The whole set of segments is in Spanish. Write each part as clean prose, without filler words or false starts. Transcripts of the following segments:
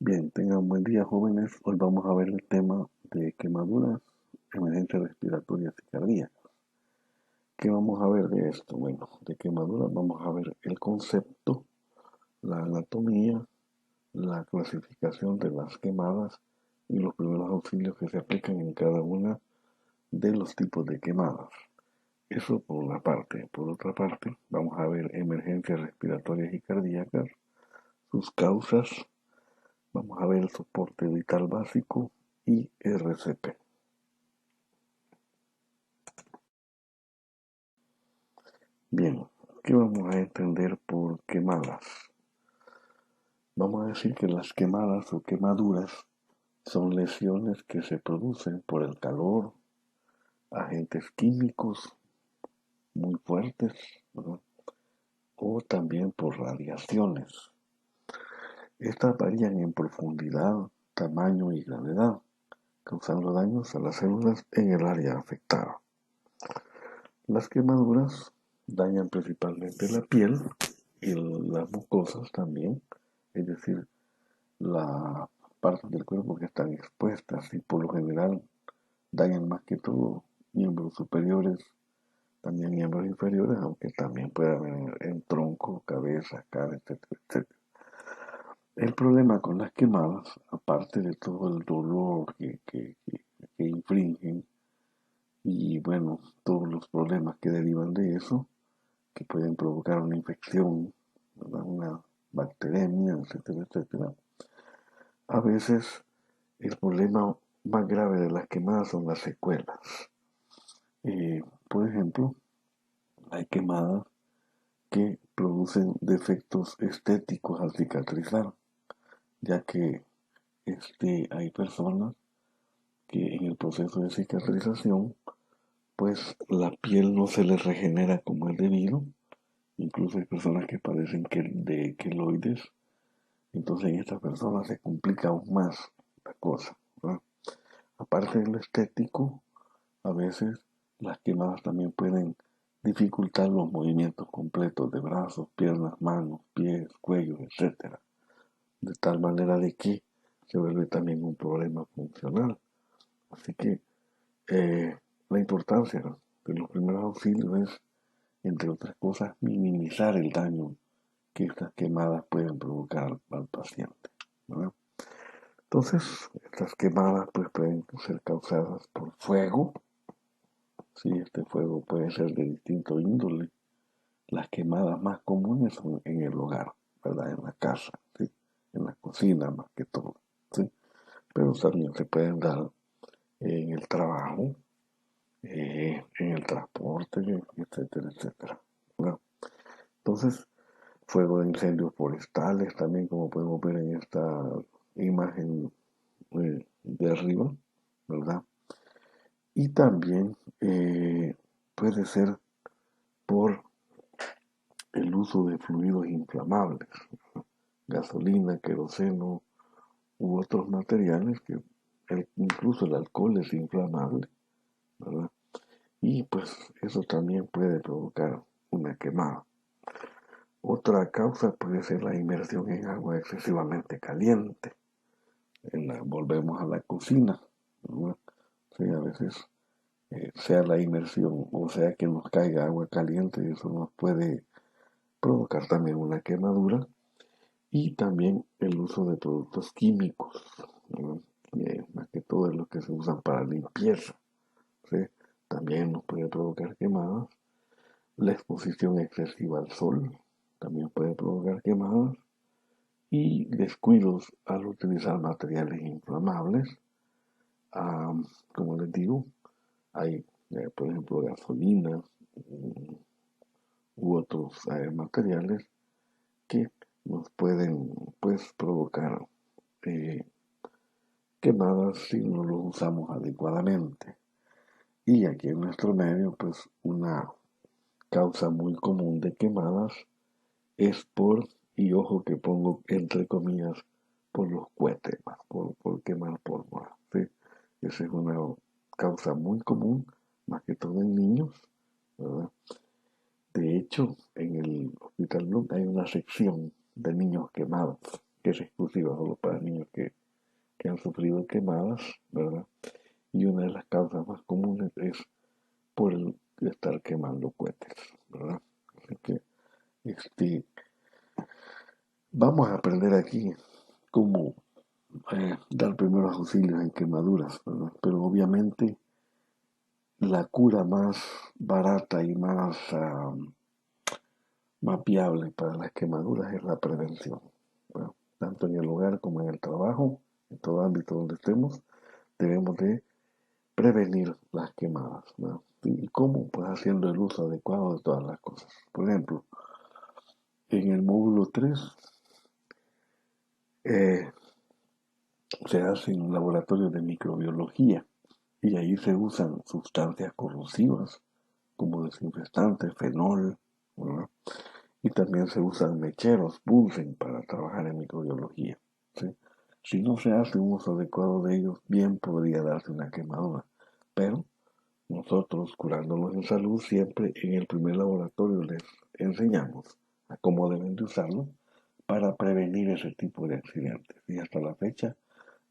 Bien, tengan buen día, jóvenes. Hoy vamos a ver el tema de quemaduras, emergencias respiratorias y cardíacas. ¿Qué vamos a ver de esto? Bueno, de quemaduras vamos a ver el concepto, la anatomía, la clasificación de las quemadas y los primeros auxilios que se aplican en cada una de los tipos de quemadas. Eso por una parte. Por otra parte, vamos a ver emergencias respiratorias y cardíacas, sus causas. Vamos a ver el soporte vital básico y RCP. Bien, ¿qué vamos a entender por quemadas? Vamos a decir que las quemadas o quemaduras son lesiones que se producen por el calor, agentes químicos muy fuertes, ¿verdad? O también por radiaciones. Estas varían en profundidad, tamaño y gravedad, causando daños a las células en el área afectada. Las quemaduras dañan principalmente la piel y las mucosas también, es decir, las partes del cuerpo que están expuestas y por lo general dañan más que todo miembros superiores, también miembros inferiores, aunque también puede haber en tronco, cabeza, cara, etcétera, etcétera. El problema con las quemadas, aparte de todo el dolor que infringen y bueno, todos los problemas que derivan de eso, que pueden provocar una infección, ¿verdad? Una bacteremia, etcétera, etcétera. A veces el problema más grave de las quemadas son las secuelas. Por ejemplo, hay quemadas que producen defectos estéticos al cicatrizar, ya que hay personas que en el proceso de cicatrización, pues la piel no se les regenera como es debido. Incluso hay personas que padecen de queloides. Entonces en estas personas se complica aún más la cosa, ¿verdad? Aparte de lo estético, a veces las quemadas también pueden dificultar los movimientos completos de brazos, piernas, manos, pies, cuello, etcétera. De tal manera de que se vuelve también un problema funcional. Así que la importancia de los primeros auxilios es, entre otras cosas, minimizar el daño que estas quemadas pueden provocar al paciente, ¿verdad? Entonces, estas quemadas pues pueden ser causadas por fuego. Sí, este fuego puede ser de distinto índole. Las quemadas más comunes son en el hogar, ¿verdad? En la casa, ¿sí? En la cocina más que todo, ¿sí? Pero también se pueden dar en el trabajo, en el transporte, etcétera, etcétera, ¿verdad? Entonces, fuego de incendios forestales también, como podemos ver en esta imagen de arriba, ¿verdad? Y también puede ser por el uso de fluidos inflamables, gasolina, queroseno u otros materiales que incluso el alcohol es inflamable, ¿verdad? Y pues eso también puede provocar una quemada. Otra causa puede ser la inmersión en agua excesivamente caliente. Volvemos a la cocina, ¿verdad? Sí, a veces sea la inmersión o sea que nos caiga agua caliente, eso nos puede provocar también una quemadura y también el uso de productos químicos, ¿no? Más que todo es lo que se usan para limpieza, ¿sí? También nos puede provocar quemadas. La exposición excesiva al sol también puede provocar quemadas y descuidos al utilizar materiales inflamables. Ah, como les digo, hay, por ejemplo, gasolina u otros materiales que nos pueden pues provocar eh, quemadas si no los usamos adecuadamente. Y aquí en nuestro medio, pues una causa muy común de quemadas es y ojo que pongo entre comillas, por los cohetes, por quemar pólvora, ¿sí? Esa es una causa muy común, más que todo en niños, ¿verdad? De hecho, en el Hospital Blunt hay una sección de niños quemados, que es exclusiva solo para niños que han sufrido quemadas, ¿verdad? Y una de las causas más comunes es por el estar quemando cohetes, ¿verdad? Así que este, vamos a aprender aquí cómo dar primeros auxilios en quemaduras, ¿verdad? Pero obviamente la cura más barata y más viable para las quemaduras es la prevención, ¿verdad? Tanto en el hogar como en el trabajo, en todo ámbito donde estemos, debemos de prevenir las quemadas, ¿verdad? ¿Y cómo? Pues haciendo el uso adecuado de todas las cosas. Por ejemplo, en el módulo 3 eh, se hace en un laboratorio de microbiología y ahí se usan sustancias corrosivas como desinfectantes, fenol, ¿verdad? Y también se usan mecheros, Bunsen, para trabajar en microbiología, ¿sí? Si no se hace un uso adecuado de ellos, bien podría darse una quemadura. Pero nosotros, curándonos en salud, siempre en el primer laboratorio les enseñamos a cómo deben de usarlo para prevenir ese tipo de accidentes. Y hasta la fecha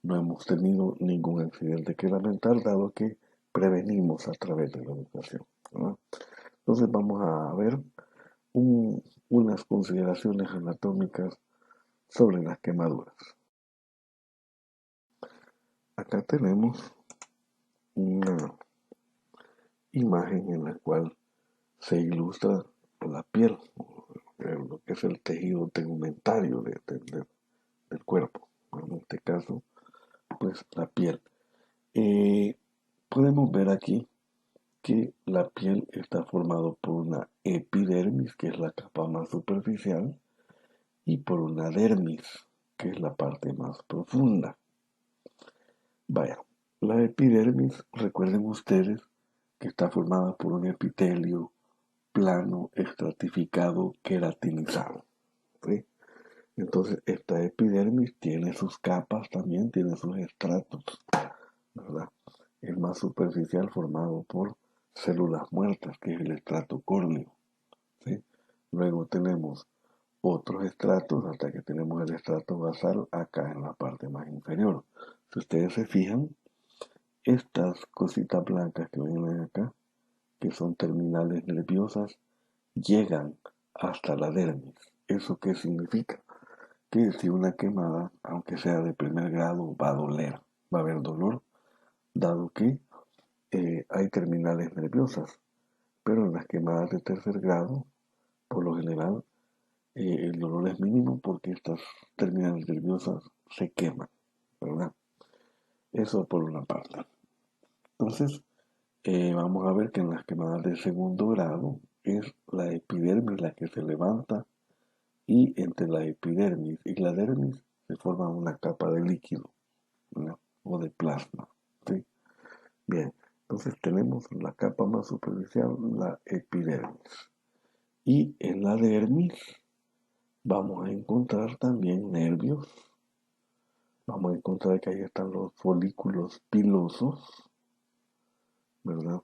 no hemos tenido ningún accidente que lamentar, dado que prevenimos a través de la educación, ¿no? Entonces vamos a ver unas consideraciones anatómicas sobre las quemaduras. Acá tenemos una imagen en la cual se ilustra la piel, lo que es el tejido tegumentario del cuerpo, en este caso, pues la piel. Eh, Podemos ver aquí que la piel está formada por una epidermis, que es la capa más superficial, y por una dermis, que es la parte más profunda. Vaya, la epidermis, recuerden ustedes que está formada por un epitelio plano, estratificado, queratinizado, ¿sí? Entonces, esta epidermis tiene sus capas también, tiene sus estratos, ¿verdad? El más superficial formado por células muertas, que es el estrato córneo, ¿sí? Luego tenemos otros estratos hasta que tenemos el estrato basal acá en la parte más inferior. Si ustedes se fijan, estas cositas blancas que vienen acá, que son terminales nerviosas, llegan hasta la dermis. ¿Eso qué significa? Que si una quemada, aunque sea de primer grado, va a doler, va a haber dolor, dado que hay terminales nerviosas. Pero en las quemadas de tercer grado, por lo general, el dolor es mínimo porque estas terminales nerviosas se queman, ¿verdad? Eso por una parte. Entonces, vamos a ver que en las quemadas de segundo grado es la epidermis la que se levanta y entre la epidermis y la dermis se forma una capa de líquido, ¿no? O de plasma, ¿sí? Bien, entonces tenemos la capa más superficial, la epidermis. Y en la dermis vamos a encontrar también nervios. Vamos a encontrar que ahí están los folículos pilosos, ¿verdad?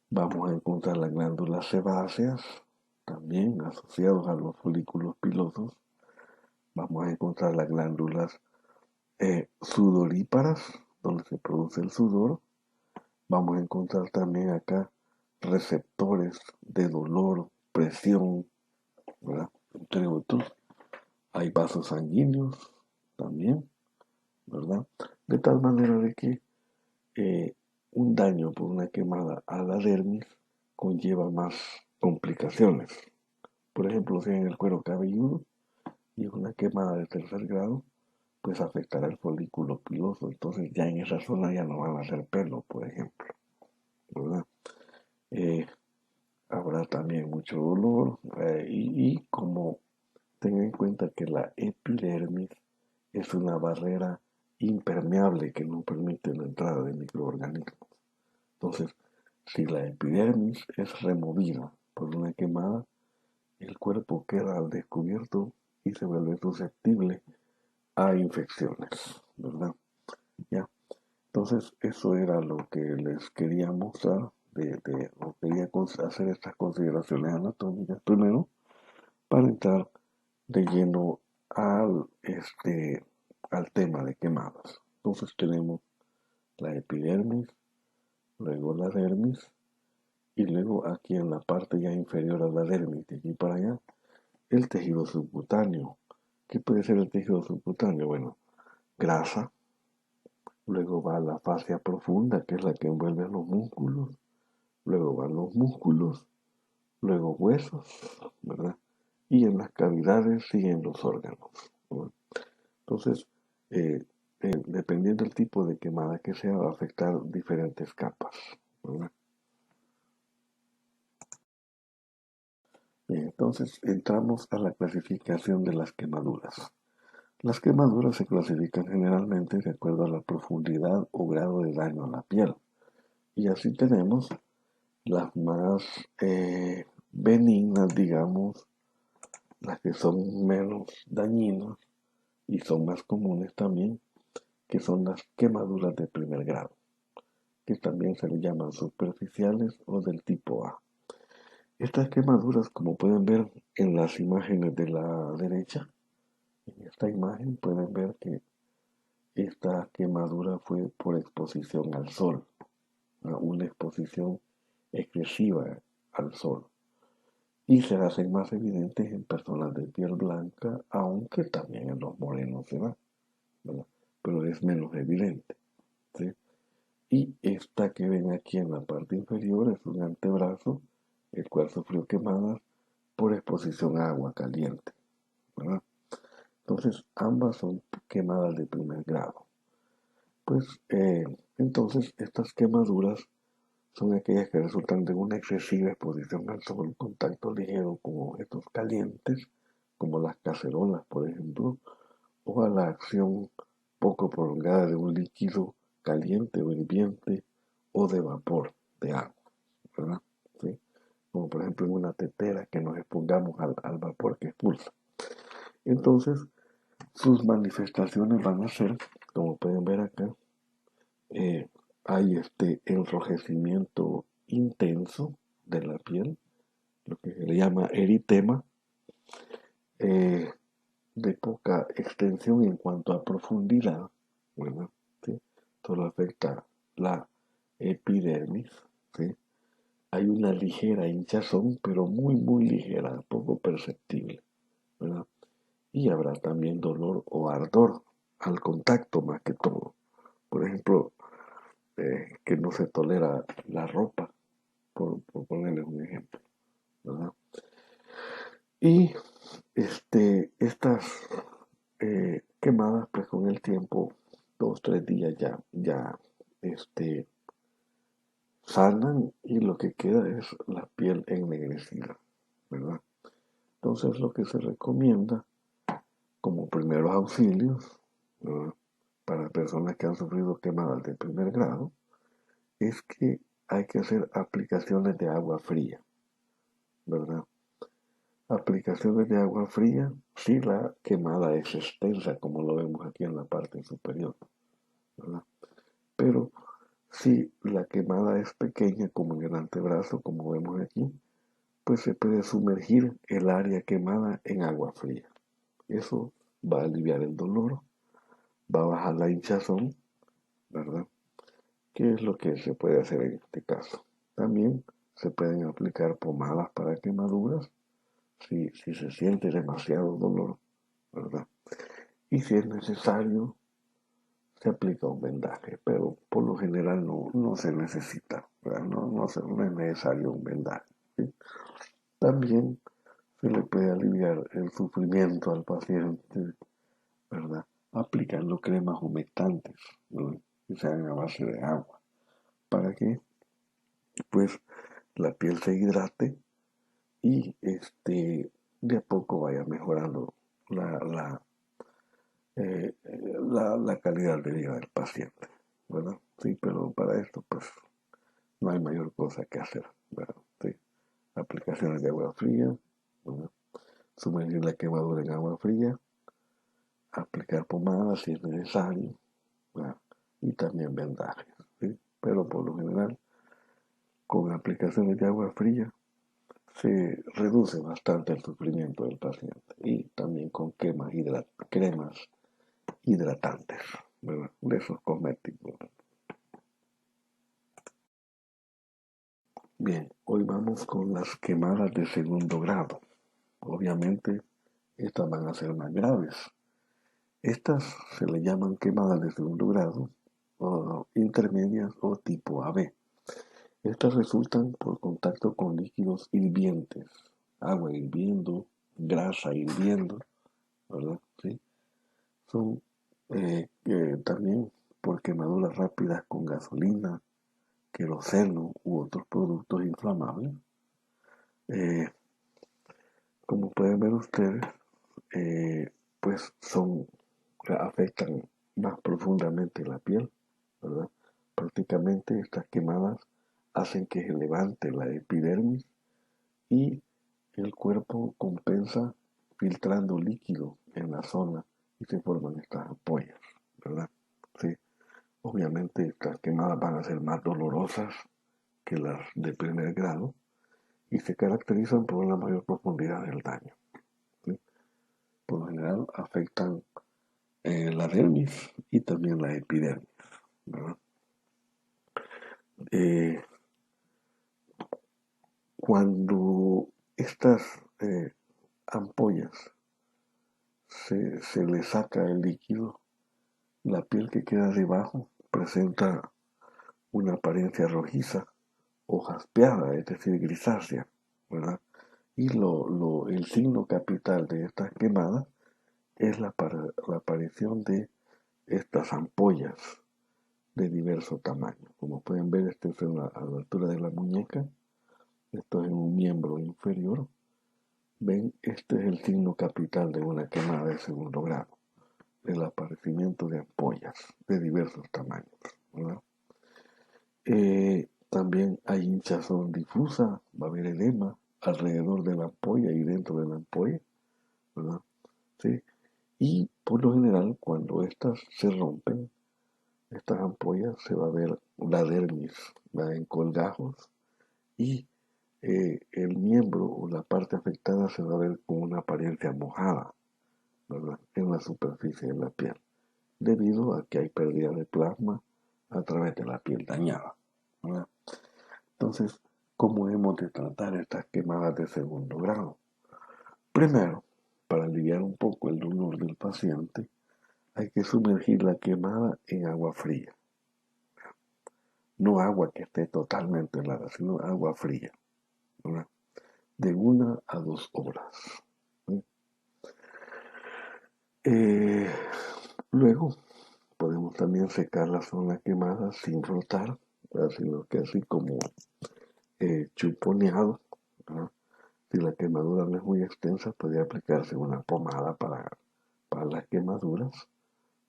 Vamos a encontrar las glándulas sebáceas, también asociados a los folículos pilosos. Vamos a encontrar las glándulas sudoríparas, donde se produce el sudor. Vamos a encontrar también acá receptores de dolor, presión, ¿verdad? Entre otros. Hay vasos sanguíneos también, ¿verdad? De tal manera de que eh, un daño por una quemada a la dermis conlleva más complicaciones. Por ejemplo, si en el cuero cabelludo y es una quemada de tercer grado, pues afectará el folículo piloso. Entonces ya en esa zona ya no van a hacer pelo, por ejemplo, ¿verdad? Eh, Habrá también mucho dolor y como tengan en cuenta que la epidermis es una barrera impermeable que no permite la entrada de microorganismos. Entonces, si la epidermis es removida por una quemada, el cuerpo queda al descubierto y se vuelve susceptible a infecciones, ¿verdad? ¿Ya? Entonces, eso era lo que les quería mostrar, o quería hacer estas consideraciones anatómicas primero, para entrar de lleno al tema de quemadas. Entonces tenemos la epidermis, luego la dermis y luego aquí en la parte ya inferior a la dermis, de aquí para allá, el tejido subcutáneo. ¿Qué puede ser el tejido subcutáneo? Bueno, grasa, luego va la fascia profunda, que es la que envuelve los músculos, luego van los músculos, luego huesos, ¿verdad? Y en las cavidades siguen los órganos, ¿no? Entonces, eh, dependiendo del tipo de quemada que sea, va a afectar diferentes capas, ¿verdad? Bien, entonces entramos a la clasificación de las quemaduras. Las quemaduras se clasifican generalmente de acuerdo a la profundidad o grado de daño a la piel. Y así tenemos las más benignas, digamos, las que son menos dañinas y son más comunes también, que son las quemaduras de primer grado, que también se le llaman superficiales o del tipo A. Estas quemaduras, como pueden ver en las imágenes de la derecha, en esta imagen pueden ver que esta quemadura fue por exposición al sol, una exposición excesiva al sol. Y se hacen más evidentes en personas de piel blanca, aunque también en los morenos se da, ¿verdad? Pero es menos evidente, ¿sí? Y esta que ven aquí en la parte inferior es un antebrazo, el cual sufrió quemadas por exposición a agua caliente, ¿verdad? Entonces, ambas son quemadas de primer grado. Pues entonces estas quemaduras son aquellas que resultan de una excesiva exposición al sol, contacto ligero con objetos calientes, como las cacerolas, por ejemplo, o a la acción poco prolongada de un líquido caliente o hirviente o de vapor de agua, ¿verdad? ¿Sí? Como por ejemplo en una tetera que nos expongamos al vapor que expulsa. Entonces, sus manifestaciones van a ser, como pueden ver acá, eh, hay este enrojecimiento intenso de la piel, lo que se le llama eritema, eh, de poca extensión en cuanto a profundidad, ¿verdad? ¿Sí? Solo afecta la epidermis, ¿sí? Hay una ligera hinchazón, pero muy, muy ligera, poco perceptible, ¿verdad? Y habrá también dolor o ardor al contacto más que todo. Por ejemplo, que no se tolera la ropa, por ponerles un ejemplo, ¿verdad? Y estas quemadas, pues con el tiempo, 2, 3 días ya este, sanan y lo que queda es la piel ennegrecida, ¿verdad? Entonces lo que se recomienda como primeros auxilios, ¿verdad?, para personas que han sufrido quemadas de primer grado, es que hay que hacer aplicaciones de agua fría, ¿verdad? Aplicaciones de agua fría si la quemada es extensa, como lo vemos aquí en la parte superior, ¿verdad? Pero si la quemada es pequeña, como en el antebrazo, como vemos aquí, pues se puede sumergir el área quemada en agua fría. Eso va a aliviar el dolor, va a bajar la hinchazón, ¿verdad? ¿Qué es lo que se puede hacer en este caso? También se pueden aplicar pomadas para quemaduras si se siente demasiado dolor, ¿verdad? Y si es necesario, se aplica un vendaje, pero por lo general no se necesita, ¿verdad? No es necesario un vendaje, ¿sí? También se le puede aliviar el sufrimiento al paciente, ¿verdad? Aplicando cremas humectantes, ¿no?, que sean a base de agua, para que pues la piel se hidrate y de a poco vaya mejorando la, la, la calidad de vida del paciente, ¿verdad? Sí, pero para esto pues no hay mayor cosa que hacer, ¿verdad? Sí. Aplicaciones de agua fría, ¿verdad? Sumergir la quemadura en agua fría, aplicar pomadas si es necesario, ¿verdad? Y también vendajes, ¿sí? Pero por lo general, con aplicaciones de agua fría se reduce bastante el sufrimiento del paciente y también con cremas hidratantes, ¿verdad? De esos cosméticos. Bien, hoy vamos con las quemadas de segundo grado. Obviamente, estas van a ser más graves. Estas se le llaman quemadas de segundo grado, o intermedias o tipo AB. Estas resultan por contacto con líquidos hirvientes, agua hirviendo, grasa hirviendo, ¿verdad? ¿Sí? Son también por quemaduras rápidas con gasolina, queroseno u otros productos inflamables. Eh, Como pueden ver ustedes, pues afectan más profundamente la piel, ¿verdad? Prácticamente estas quemadas hacen que se levante la epidermis y el cuerpo compensa filtrando líquido en la zona y se forman estas ampollas, ¿verdad? Sí, obviamente estas quemadas van a ser más dolorosas que las de primer grado y se caracterizan por una mayor profundidad del daño. ¿Sí? Por lo general afectan la dermis y también la epidermis, ¿verdad? Eh, Cuando estas ampollas se le saca el líquido, la piel que queda debajo presenta una apariencia rojiza o jaspeada, es decir, grisácea, ¿verdad? Y el signo capital de estas quemadas es la aparición de estas ampollas de diverso tamaño. Como pueden ver, este es a la altura de la muñeca, esto es en un miembro inferior. Ven, este es el signo capital de una quemada de segundo grado, el aparecimiento de ampollas de diversos tamaños, ¿verdad? También hay hinchazón difusa, va a haber edema alrededor de la ampolla y dentro de la ampolla, ¿verdad? ¿Sí? Y por lo general, cuando estas se rompen, estas ampollas, se va a ver la dermis, va en colgajos y el miembro o la parte afectada se va a ver con una apariencia mojada, ¿verdad? En la superficie de la piel, debido a que hay pérdida de plasma a través de la piel dañada, ¿verdad? Entonces, ¿cómo hemos de tratar estas quemadas de segundo grado? Primero, para aliviar un poco el dolor del paciente, hay que sumergir la quemada en agua fría. No agua que esté totalmente helada, sino agua fría, ¿verdad? De 1 a 2 horas. ¿Sí? Eh, Luego, podemos también secar la zona quemada sin frotar, ¿verdad? Sino que así como chuponeado, ¿verdad? Si la quemadura no es muy extensa, puede aplicarse una pomada para las quemaduras,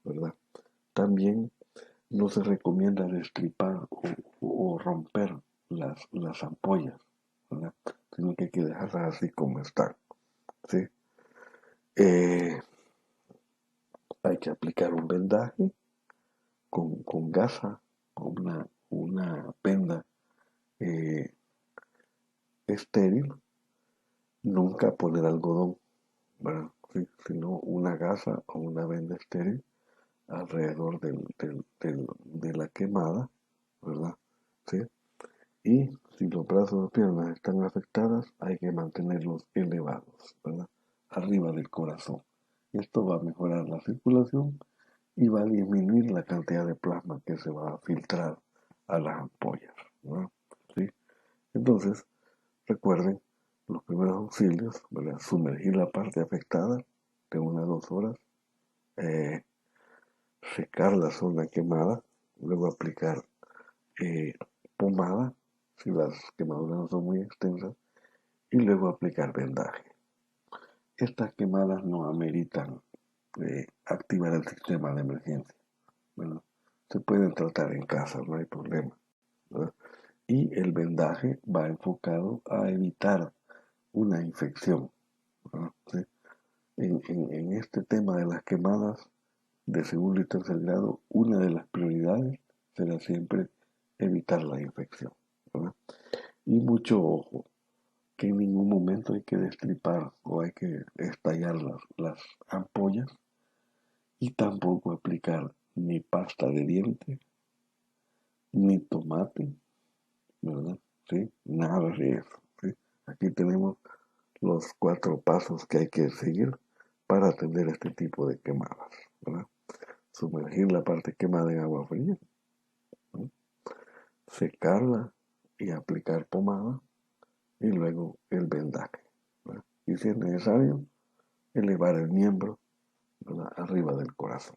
¿verdad? También no se recomienda destripar o romper las ampollas, ¿verdad? Sino que hay que dejarlas así como están, ¿sí? Eh, Hay que aplicar un vendaje con gasa, con una venda eh, estéril, nunca poner algodón, ¿verdad? Sí, sino una gasa o una venda estéril alrededor de la quemada, ¿verdad? ¿Sí? Y si los brazos o piernas están afectadas, hay que mantenerlos elevados, ¿verdad? Arriba del corazón. Esto va a mejorar la circulación y va a disminuir la cantidad de plasma que se va a filtrar a las ampollas, ¿verdad? ¿Sí? Entonces, recuerden los primeros auxilios, ¿verdad? Sumergir la parte afectada de 1 a 2 horas, eh, secar la zona quemada, luego aplicar eh, pomada, si las quemaduras no son muy extensas, y luego aplicar vendaje. Estas quemadas no ameritan activar el sistema de emergencia. Bueno, se pueden tratar en casa, no hay problema, ¿verdad? Y el vendaje va enfocado a evitar una infección, ¿verdad? ¿Sí? En este tema de las quemadas de segundo y tercer grado, una de las prioridades será siempre evitar la infección, ¿verdad? Y mucho ojo, que en ningún momento hay que destripar o hay que estallar las ampollas y tampoco aplicar ni pasta de dientes, ni tomate, ¿verdad? ¿Sí? Nada de eso. ¿Sí? Aquí tenemos los 4 pasos que hay que seguir para atender este tipo de quemadas, ¿verdad? Sumergir la parte quemada en agua fría, ¿no? Secarla y aplicar pomada y luego el vendaje, ¿verdad? Y si es necesario, elevar el miembro, ¿verdad?, arriba del corazón.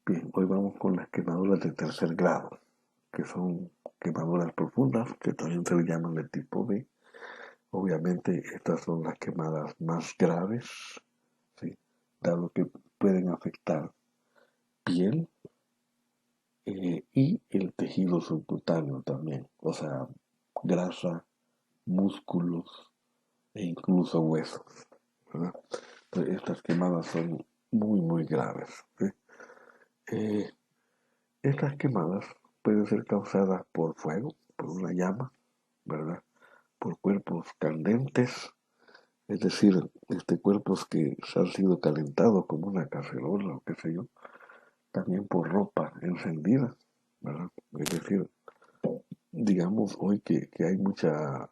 Bien, hoy vamos con las quemaduras de tercer grado, que son quemaduras profundas, que también se le llaman de tipo B. Obviamente estas son las quemadas más graves, ¿sí?, dado que pueden afectar piel y el tejido subcutáneo también, o sea, grasa, músculos e incluso huesos, ¿verdad? Entonces, estas quemadas son muy, muy graves, ¿sí? Eh, Estas quemadas pueden ser causadas por fuego, por una llama, ¿verdad? Por cuerpos candentes, es decir, cuerpos que se han sido calentados como una cacerola o qué sé yo, también por ropa encendida, ¿verdad? Es decir, digamos hoy que hay mucha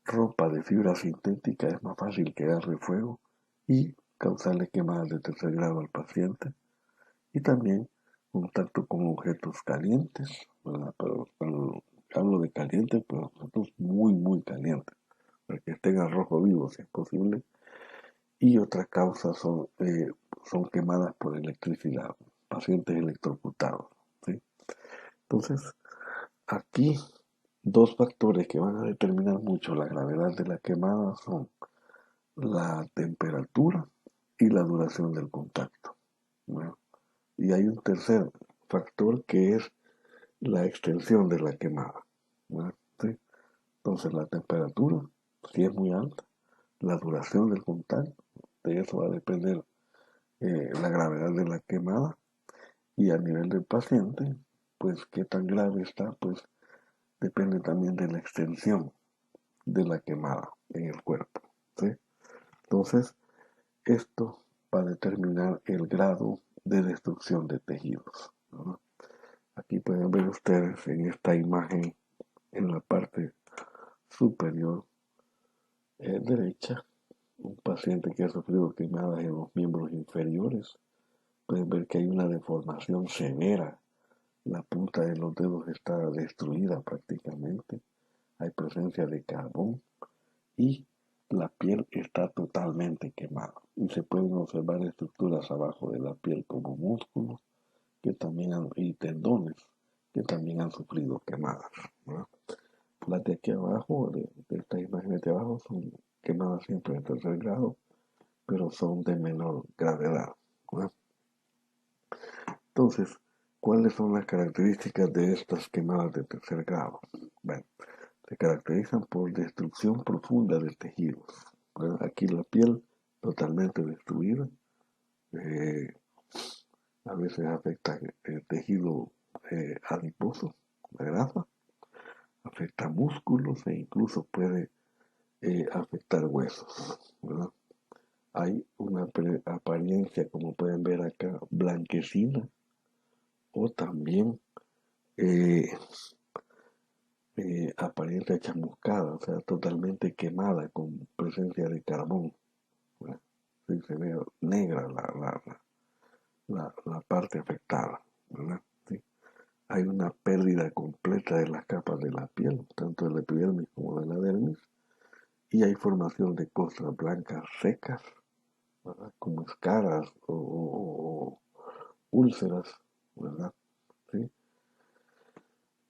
ropa de fibra sintética, es más fácil que agarre fuego y causarle quemadas de tercer grado al paciente. Y también contacto con objetos calientes, ¿verdad? Pero cuando hablo de calientes, pues objetos muy, muy calientes, para que estén a rojo vivo si es posible. Y otras causas son quemadas por electricidad, pacientes electrocutados, ¿sí? Entonces, aquí 2 factores que van a determinar mucho la gravedad de la quemada son la temperatura y la duración del contacto, ¿no? Y hay un tercer factor que es la extensión de la quemada, ¿no? ¿Sí? Entonces la temperatura, si es muy alta, la duración del contacto, de eso va a depender la gravedad de la quemada y a nivel del paciente, pues qué tan grave está, pues depende también de la extensión de la quemada en el cuerpo, ¿sí? Entonces, esto va a determinar el grado de destrucción de tejidos, ¿no? Aquí pueden ver ustedes en esta imagen en la parte superior derecha un paciente que ha sufrido quemadas en los miembros inferiores. Pueden ver que hay una deformación severa. La punta de los dedos está destruida prácticamente. Hay presencia de carbón y la piel está totalmente quemada. Y se pueden observar estructuras abajo de la piel como músculos y tendones que también han sufrido quemadas, ¿no? Las de aquí abajo, de estas imágenes de abajo, son quemadas siempre de tercer grado, pero son de menor gravedad, ¿no? Entonces, ¿cuáles son las características de estas quemadas de tercer grado? Bueno, se caracterizan por destrucción profunda de tejidos, ¿verdad? Aquí la piel totalmente destruida, eh, a veces afecta el tejido adiposo, la grasa, afecta músculos e incluso puede afectar huesos, ¿verdad? Hay una apariencia, como pueden ver acá, blanquecina o también eh, apariencia chamuscada, o sea, totalmente quemada con presencia de carbón, ¿verdad? Sí, se ve negra la parte afectada, ¿verdad? Sí. Hay una pérdida completa de las capas de la piel, tanto de la epidermis como de la dermis, y hay formación de costras blancas secas, ¿verdad?, como escaras o úlceras, ¿verdad? ¿Sí?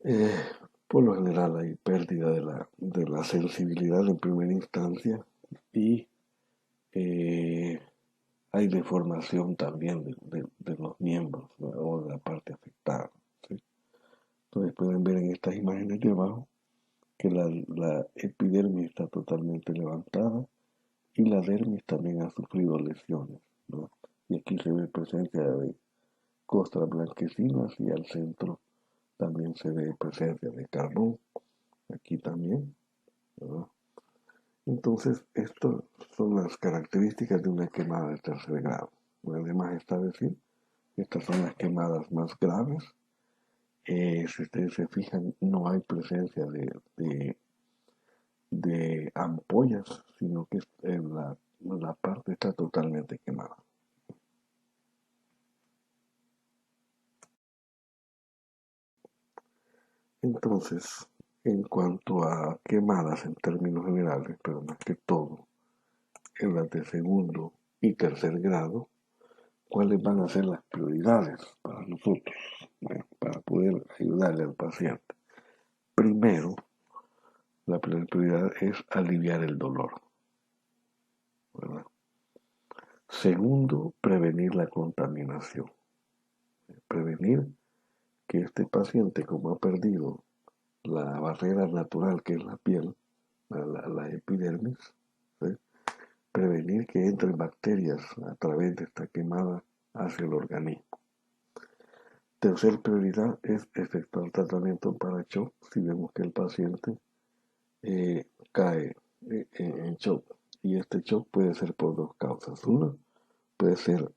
Eh, por lo general hay pérdida de la sensibilidad en primera instancia y eh, hay deformación también de los miembros, ¿verdad?, o de la parte afectada, ¿sí? Entonces pueden ver en estas imágenes de abajo que la epidermis está totalmente levantada y la dermis también ha sufrido lesiones, ¿no? Y aquí se ve presencia de costras blanquecinas y al centro también se ve presencia de carbón, aquí también, ¿verdad? Entonces, estas son las características de una quemada de tercer grado. Además está decir que estas son las quemadas más graves. Si ustedes se fijan, no hay presencia de ampollas, sino que la parte está totalmente quemada. Entonces, en cuanto a quemadas en términos generales, pero más que todo, en las de segundo y tercer grado, ¿cuáles van a ser las prioridades para nosotros, para poder ayudarle al paciente? Primero, la prioridad es aliviar el dolor, ¿verdad? Segundo, prevenir la contaminación. Prevenir que este paciente, como ha perdido la barrera natural que es la piel, la epidermis, ¿sí? Prevenir que entren bacterias a través de esta quemada hacia el organismo. Tercer prioridad es efectuar tratamiento para shock si vemos que el paciente cae en shock. Y este shock puede ser por dos causas. Una puede ser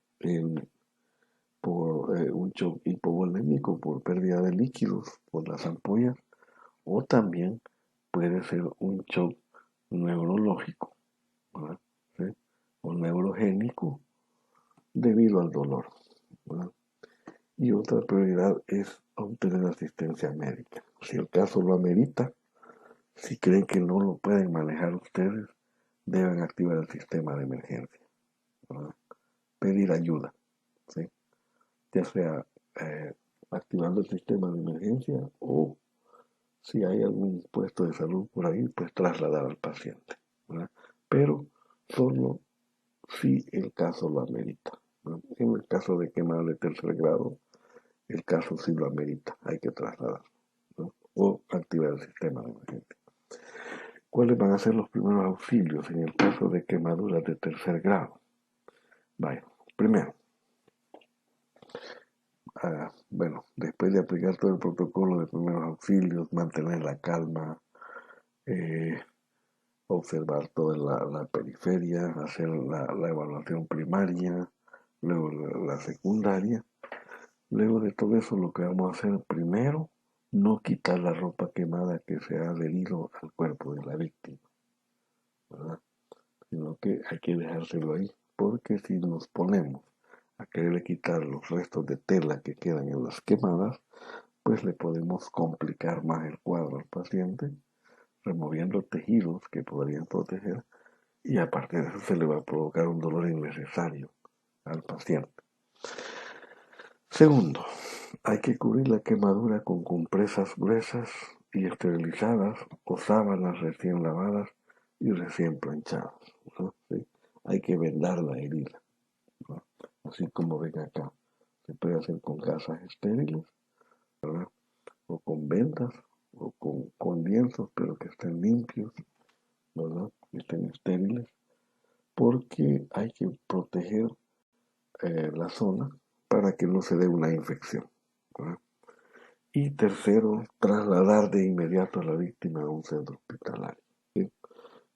por un shock hipovolémico, por pérdida de líquidos, por las ampollas, o también puede ser un shock neurológico, ¿verdad? ¿Sí? O neurogénico debido al dolor, ¿verdad? Y otra prioridad es obtener asistencia médica. Si el caso lo amerita, si creen que no lo pueden manejar ustedes, deben activar el sistema de emergencia, ¿verdad? Pedir ayuda, ¿sí? Ya sea activando el sistema de emergencia o si hay algún puesto de salud por ahí, pues trasladar al paciente, ¿verdad? Pero solo si el caso lo amerita, ¿no? En el caso de quemada de tercer grado, el caso sí lo amerita, hay que trasladar, ¿no? O activar el sistema de emergencia. ¿Cuáles van a ser los primeros auxilios en el caso de quemaduras de tercer grado? Vaya, primero, bueno, después de aplicar todo el protocolo de primeros auxilios, mantener la calma, eh, observar toda la periferia, hacer la evaluación primaria, luego la secundaria. Luego de todo eso, lo que vamos a hacer primero, no quitar la ropa quemada que se ha adherido al cuerpo de la víctima, ¿verdad? Sino que hay que dejárselo ahí, porque si nos ponemos a quererle quitar los restos de tela que quedan en las quemadas, pues le podemos complicar más el cuadro al paciente, removiendo tejidos que podrían proteger y aparte de eso se le va a provocar un dolor innecesario al paciente. Segundo, hay que cubrir la quemadura con compresas gruesas y esterilizadas o sábanas recién lavadas y recién planchadas, ¿no? ¿Sí? Hay que vendar la herida, ¿no? Así como ven acá. Se puede hacer con gasas estériles, ¿verdad? O con vendas, o con lienzos, pero que estén limpios, ¿verdad? Que estén estériles, porque hay que proteger la zona para que no se dé una infección, ¿verdad? Y tercero, trasladar de inmediato a la víctima a un centro hospitalario, ¿sí?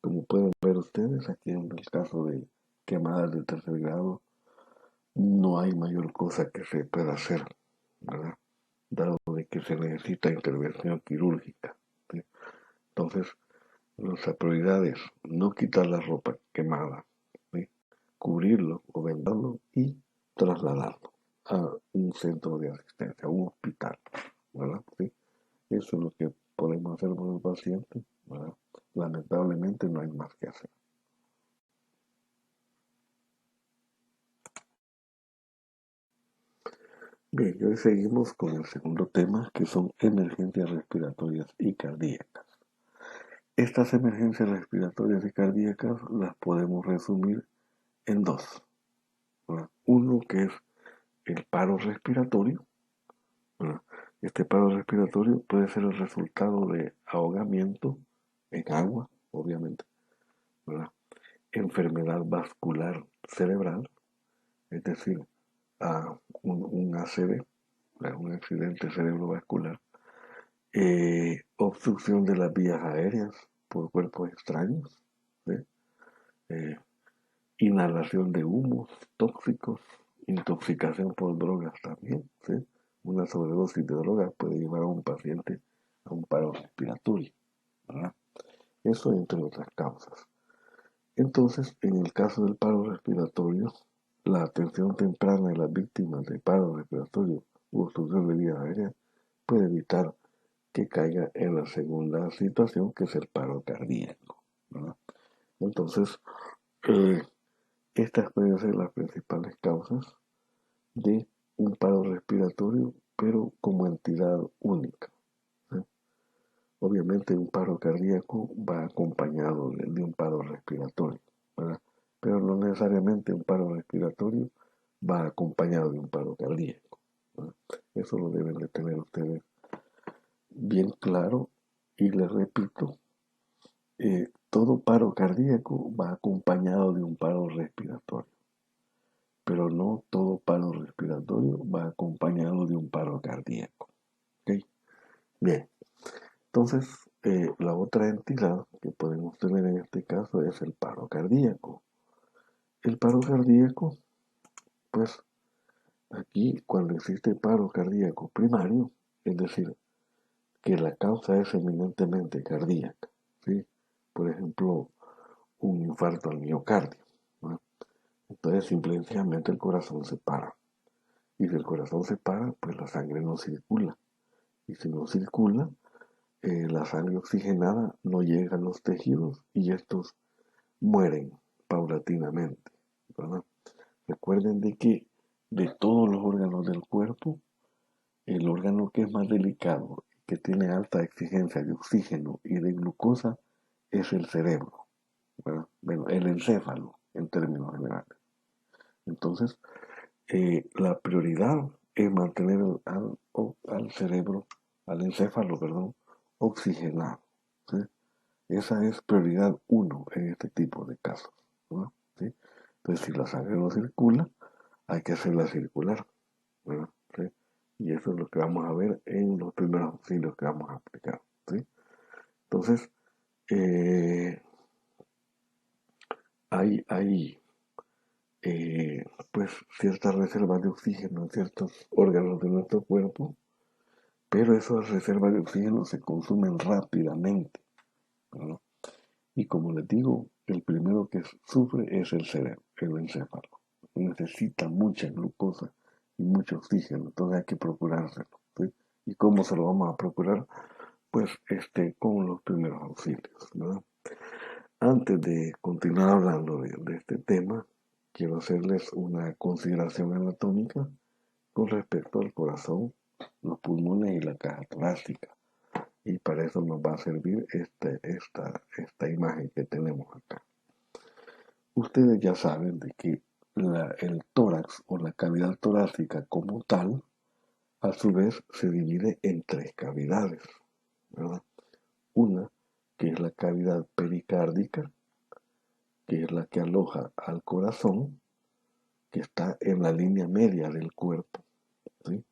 Como pueden ver ustedes, aquí en el caso de quemadas de tercer grado, no hay mayor cosa que se pueda hacer, ¿verdad? Dado de que se necesita intervención quirúrgica, ¿sí? Entonces, nuestra prioridad es no quitar la ropa quemada, ¿sí? Cubrirlo o vendarlo y trasladarlo a un centro de asistencia, a un hospital, ¿verdad? ¿Sí? Eso es lo que podemos hacer por el paciente, ¿verdad? Lamentablemente no hay más que hacer. Bien, y hoy seguimos con el segundo tema, que son emergencias respiratorias y cardíacas. Estas emergencias respiratorias y cardíacas las podemos resumir en dos, ¿verdad? Uno que es el paro respiratorio, ¿verdad? Este paro respiratorio puede ser el resultado de ahogamiento en agua, obviamente, ¿verdad? Enfermedad vascular cerebral, es decir, un ACV, un accidente cerebrovascular, obstrucción de las vías aéreas por cuerpos extraños, ¿sí? Eh, inhalación de humos tóxicos, intoxicación por drogas también, ¿sí? Una sobredosis de drogas puede llevar a un paciente a un paro respiratorio, ¿verdad? Eso entre otras causas. Entonces, en el caso del paro respiratorio, la atención temprana de las víctimas de paro respiratorio u obstrucción de vía aérea puede evitar que caiga en la segunda situación, que es el paro cardíaco, ¿verdad? Entonces, eh, estas pueden ser las principales causas de un paro respiratorio, pero como entidad única, ¿sí? Obviamente un paro cardíaco va acompañado de un paro respiratorio, ¿verdad? Pero no necesariamente un paro respiratorio va acompañado de un paro cardíaco, ¿verdad? Eso lo deben de tener ustedes bien claro y les repito, todo paro cardíaco va acompañado de un paro respiratorio, pero no todo paro respiratorio va acompañado de un paro cardíaco. ¿Ok? Bien, entonces la otra entidad que podemos tener en este caso es el paro cardíaco. El paro cardíaco, pues aquí cuando existe paro cardíaco primario, es decir, que la causa es eminentemente cardíaca, ¿sí? Por ejemplo, un infarto al miocardio, ¿no? Entonces simplemente el corazón se para. Y si el corazón se para, pues la sangre no circula. Y si no circula, la sangre oxigenada no llega a los tejidos y estos mueren paulatinamente, ¿verdad? Recuerden de que de todos los órganos del cuerpo, el órgano que es más delicado, que tiene alta exigencia de oxígeno y de glucosa, es el cerebro, ¿verdad? Bueno, el encéfalo en términos generales. Entonces, la prioridad es mantener al cerebro, al encéfalo, perdón, oxigenado, ¿sí? Esa es prioridad uno en este tipo de casos, ¿no? ¿Sí? Entonces, si la sangre no circula, hay que hacerla circular, ¿verdad? ¿Sí? Y eso es lo que vamos a ver en los primeros auxilios que vamos a aplicar, ¿sí? Entonces, eh, hay pues ciertas reservas de oxígeno en ciertos órganos de nuestro cuerpo, pero esas reservas de oxígeno se consumen rápidamente, ¿verdad? Y como les digo, el primero que sufre es el cerebro, el encéfalo. Necesita mucha glucosa y mucho oxígeno, entonces hay que procurárselo, ¿sí? ¿Y cómo se lo vamos a procurar? Pues con los primeros auxilios, ¿verdad? Antes de continuar hablando de este tema, quiero hacerles una consideración anatómica con respecto al corazón, los pulmones y la caja torácica. Y para eso nos va a servir esta imagen que tenemos acá. Ustedes ya saben de que el tórax o la cavidad torácica como tal, a su vez se divide en tres cavidades, ¿verdad? Una que es la cavidad pericárdica, que es la que aloja al corazón, que está en la línea media del cuerpo, ¿sí?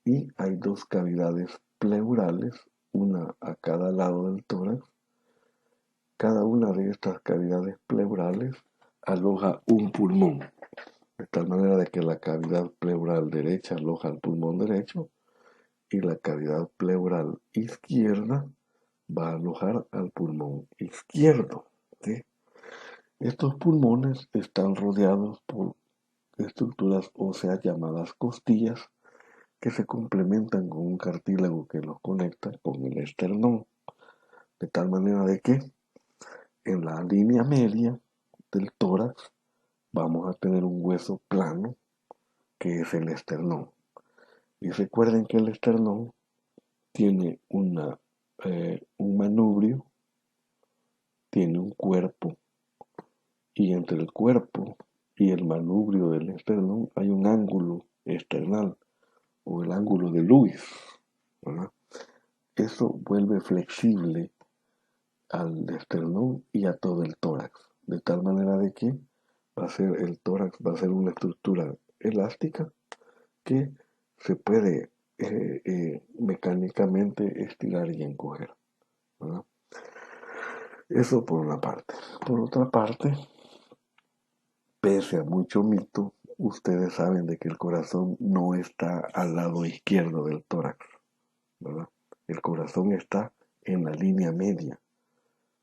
Y hay dos cavidades pleurales, una a cada lado del tórax. Cada una de estas cavidades pleurales aloja un pulmón, de tal manera de que la cavidad pleural derecha aloja el pulmón derecho y la cavidad pleural izquierda va a alojar al pulmón izquierdo, ¿sí? Estos pulmones están rodeados por estructuras óseas llamadas costillas que se complementan con un cartílago que los conecta con el esternón, de tal manera de que en la línea media del tórax vamos a tener un hueso plano que es el esternón. Y recuerden que el esternón tiene un manubrio, tiene un cuerpo, y entre el cuerpo y el manubrio del esternón hay un ángulo esternal o el ángulo de Lewis, ¿verdad? Eso vuelve flexible al esternón y a todo el tórax, de tal manera de que el tórax va a ser una estructura elástica que se puede mecánicamente estirar y encoger, ¿verdad? Eso por una parte. Por otra parte, pese a mucho mito, ustedes saben de que el corazón no está al lado izquierdo del tórax, ¿verdad? El corazón está en la línea media.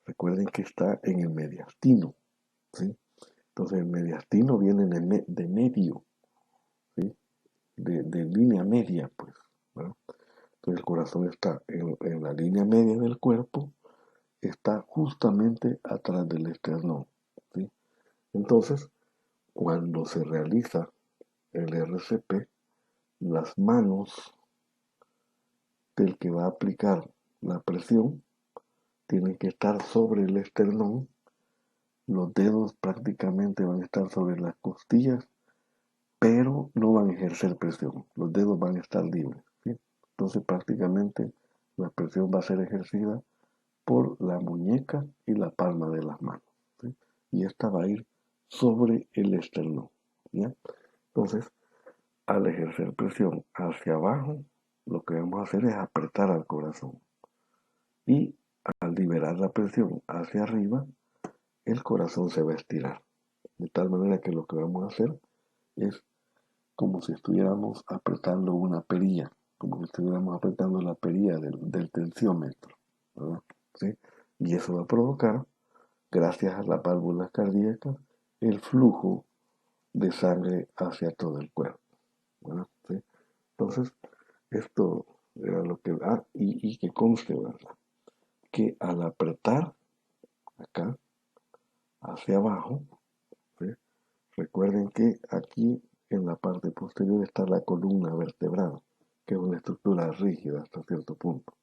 Recuerden que está en el mediastino, ¿sí? Entonces el mediastino viene de medio, ¿sí? De línea media, pues, ¿verdad? Entonces el corazón está en la línea media del cuerpo, está justamente atrás del esternón, ¿sí? Entonces, cuando se realiza el RCP, las manos del que va a aplicar la presión tienen que estar sobre el esternón, los dedos prácticamente van a estar sobre las costillas, pero no van a ejercer presión, los dedos van a estar libres, ¿sí? Entonces prácticamente la presión va a ser ejercida por la muñeca y la palma de las manos, ¿sí? Y esta va a ir sobre el esternón, ¿ya? Entonces, al ejercer presión hacia abajo, lo que vamos a hacer es apretar al corazón. Y al liberar la presión hacia arriba, el corazón se va a estirar. De tal manera que lo que vamos a hacer es como si estuviéramos apretando una perilla, como si estuviéramos apretando la perilla del tensiómetro, ¿verdad? ¿Sí? Y eso va a provocar, gracias a las válvulas cardíacas, el flujo de sangre hacia todo el cuerpo, ¿verdad? ¿Sí? Entonces, esto era lo que... y que conste, ¿verdad? Que al apretar acá, hacia abajo, ¿sí? Recuerden que aquí en la parte posterior está la columna vertebral, que es una estructura rígida hasta cierto punto.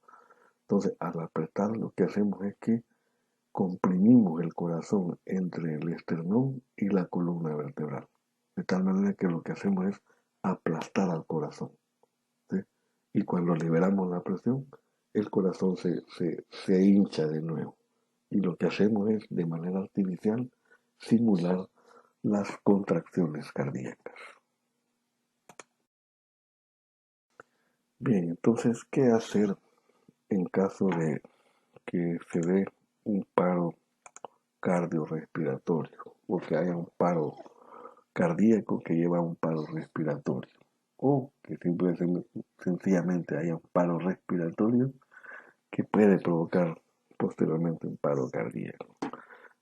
Entonces, al apretar lo que hacemos es que comprimimos el corazón entre el esternón y la columna vertebral. De tal manera que lo que hacemos es aplastar al corazón, ¿sí? Y cuando liberamos la presión, el corazón se hincha de nuevo. Y lo que hacemos es, de manera artificial, simular las contracciones cardíacas. Bien, entonces, ¿qué hacer en caso de que se dé un paro cardiorrespiratorio o que haya un paro cardíaco que lleva a un paro respiratorio o que sencillamente haya un paro respiratorio que puede provocar posteriormente un paro cardíaco?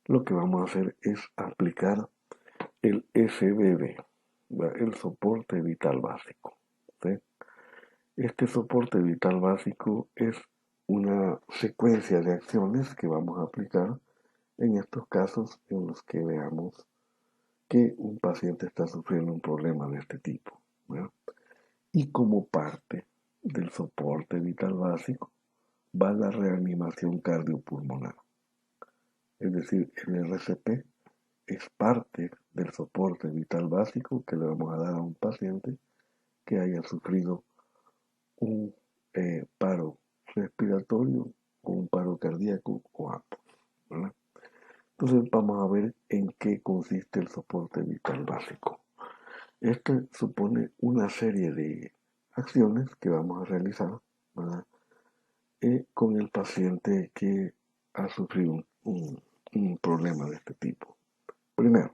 Lo que vamos a hacer es aplicar el SBB, el soporte vital básico, ¿sí? Este soporte vital básico es una secuencia de acciones que vamos a aplicar en estos casos en los que veamos que un paciente está sufriendo un problema de este tipo, ¿verdad? Y como parte del soporte vital básico va la reanimación cardiopulmonar. Es decir, el RCP es parte del soporte vital básico que le vamos a dar a un paciente que haya sufrido un paro respiratorio o un paro cardíaco o ambos, ¿verdad? Entonces vamos a ver en qué consiste el soporte vital básico. Este supone una serie de acciones que vamos a realizar, ¿verdad? Con el paciente que ha sufrido un problema de este tipo. Primero,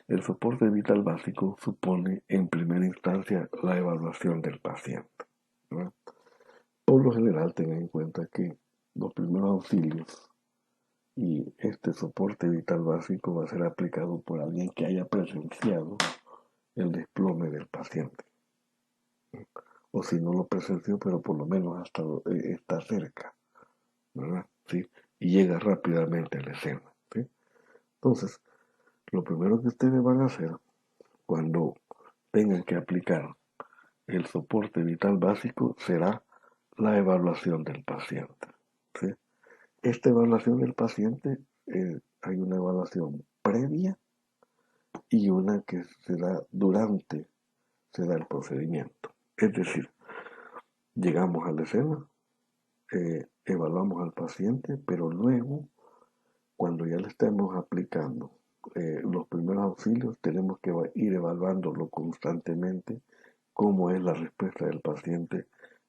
el soporte vital básico supone en primera instancia la evaluación del paciente, ¿verdad? Por lo general, tengan en cuenta que los primeros auxilios y este soporte vital básico va a ser aplicado por alguien que haya presenciado el desplome del paciente. O si no lo presenció, pero por lo menos hasta está cerca, ¿verdad? ¿Sí? Y llega rápidamente a la escena, ¿sí? Entonces, lo primero que ustedes van a hacer cuando tengan que aplicar el soporte vital básico será la evaluación del paciente, ¿sí? Esta evaluación del paciente, hay una evaluación previa y una que se da durante se da el procedimiento. Es decir, llegamos a la escena, evaluamos al paciente, pero luego, cuando ya le estemos aplicando los primeros auxilios, tenemos que ir evaluándolo constantemente cómo es la respuesta del paciente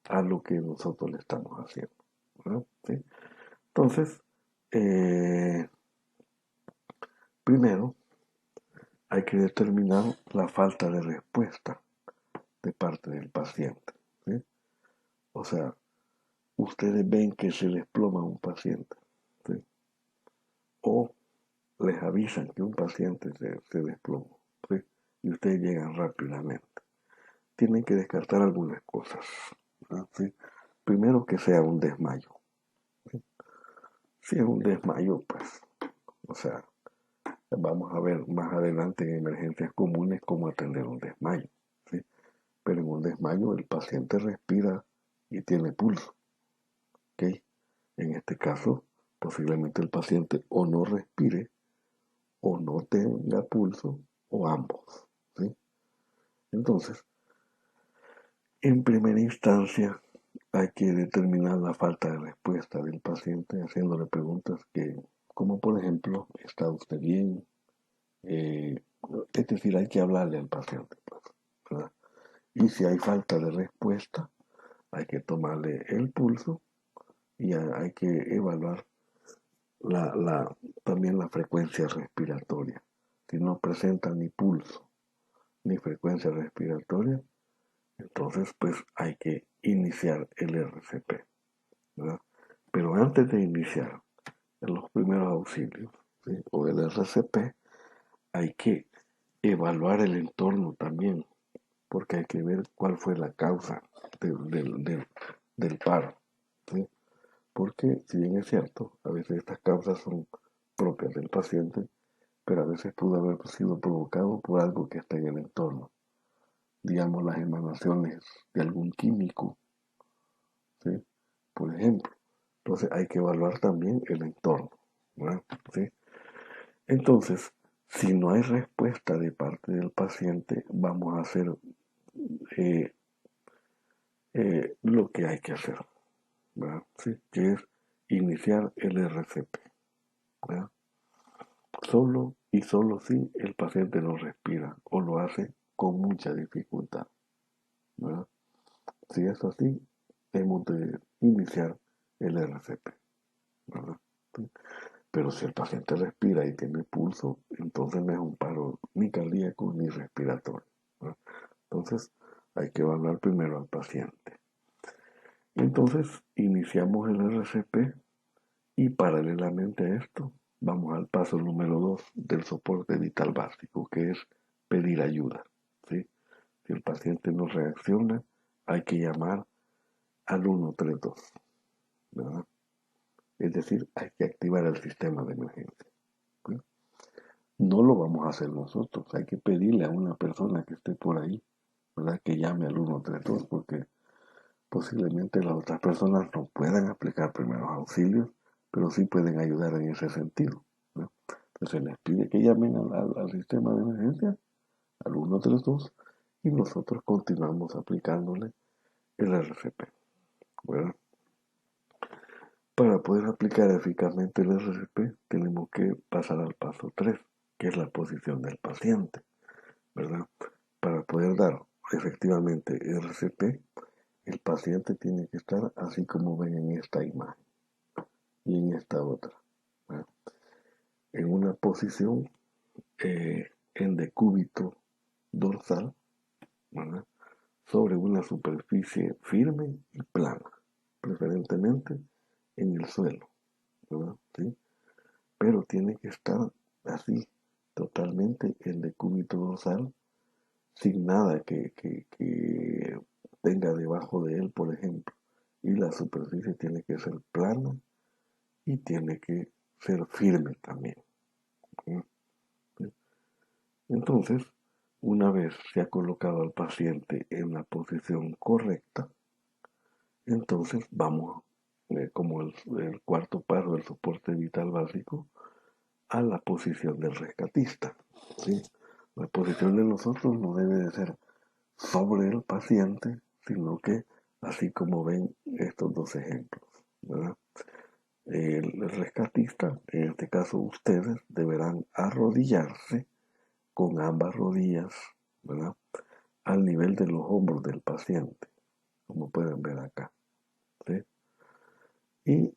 a lo que nosotros le estamos haciendo, ¿verdad? ¿Sí? Entonces, primero hay que determinar la falta de respuesta de parte del paciente, ¿sí? O sea, ustedes ven que se desploma un paciente, ¿sí? O les avisan que un paciente se desplomó, ¿sí? Y ustedes llegan rápidamente. Tienen que descartar algunas cosas, ¿verdad? ¿Sí? Primero, que sea un desmayo, ¿sí? Si es un desmayo, pues, o sea, vamos a ver más adelante en emergencias comunes cómo atender un desmayo, ¿sí? Pero en un desmayo el paciente respira y tiene pulso, ¿ok? En este caso, posiblemente el paciente o no respire o no tenga pulso o ambos, ¿sí? Entonces, en primera instancia, hay que determinar la falta de respuesta del paciente haciéndole preguntas como por ejemplo, ¿está usted bien? Eh, es decir, hay que hablarle al paciente, pues, ¿verdad? Y si hay falta de respuesta, hay que tomarle el pulso y hay que evaluar también la frecuencia respiratoria. Si no presenta ni pulso ni frecuencia respiratoria, entonces pues hay que iniciar el RCP, ¿verdad? Pero antes de iniciar en los primeros auxilios, ¿sí? O el RCP, hay que evaluar el entorno también, porque hay que ver cuál fue la causa del paro, ¿sí? Porque, si bien es cierto, a veces estas causas son propias del paciente, pero a veces pudo haber sido provocado por algo que está en el entorno, digamos las emanaciones de algún químico, ¿sí? Por ejemplo. Entonces hay que evaluar también el entorno, ¿verdad? ¿Sí? Entonces, si no hay respuesta de parte del paciente, vamos a hacer eh, lo que hay que hacer, ¿verdad? ¿Sí? Que es iniciar el RCP, ¿verdad? Solo y solo si el paciente no respira o lo hace con mucha dificultad, ¿verdad? Si es así, hemos de iniciar el RCP, ¿verdad? ¿Sí? Pero si el paciente respira y tiene pulso, entonces no es un paro ni cardíaco ni respiratorio, ¿verdad? Entonces hay que evaluar primero al paciente. Y entonces iniciamos el RCP y paralelamente a esto vamos al paso número 2 del soporte vital básico, que es pedir ayuda, ¿sí? Si el paciente no reacciona, hay que llamar al 132, ¿verdad? Es decir, hay que activar el sistema de emergencia, ¿sí? No lo vamos a hacer nosotros, hay que pedirle a una persona que esté por ahí, ¿verdad? Que llame al 132, porque posiblemente las otras personas no puedan aplicar primeros auxilios, pero sí pueden ayudar en ese sentido, ¿no? Entonces se les pide que llamen al sistema de emergencia, al 132, y nosotros continuamos aplicándole el RCP, ¿verdad? Para poder aplicar eficazmente el RCP, tenemos que pasar al paso 3, que es la posición del paciente, ¿verdad? Para poder dar efectivamente RCP, el paciente tiene que estar así como ven en esta imagen y en esta otra, ¿verdad? En una posición en decúbito dorsal, ¿verdad? Sobre una superficie firme y plana, preferentemente en el suelo, ¿verdad? ¿Sí? Pero tiene que estar así, totalmente en decúbito dorsal, sin nada que tenga debajo de él, por ejemplo. Y la superficie tiene que ser plana y tiene que ser firme también, ¿sí? Entonces, una vez se ha colocado al paciente en la posición correcta, entonces vamos, como el cuarto paso del soporte vital básico, a la posición del rescatista, ¿sí? La posición de nosotros no debe de ser sobre el paciente, sino que así como ven estos dos ejemplos, ¿verdad? El rescatista, en este caso ustedes, deberán arrodillarse con ambas rodillas, ¿verdad? al nivel de los hombros del paciente, como pueden ver acá. ¿Sí? Y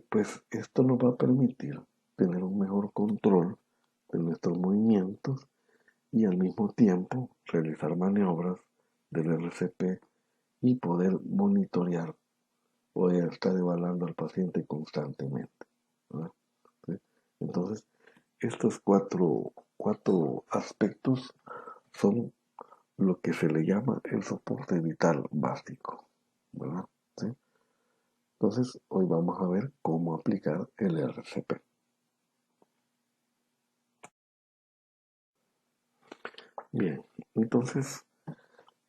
pues esto nos va a permitir tener un mejor control de nuestros movimientos y al mismo tiempo realizar maniobras del RCP y poder monitorear o estar evaluando al paciente constantemente. ¿Verdad? ¿Sí? Entonces, estos cuatro aspectos son lo que se le llama el soporte vital básico. ¿Verdad? ¿Sí? Entonces, hoy vamos a ver cómo aplicar el RCP. Bien, entonces,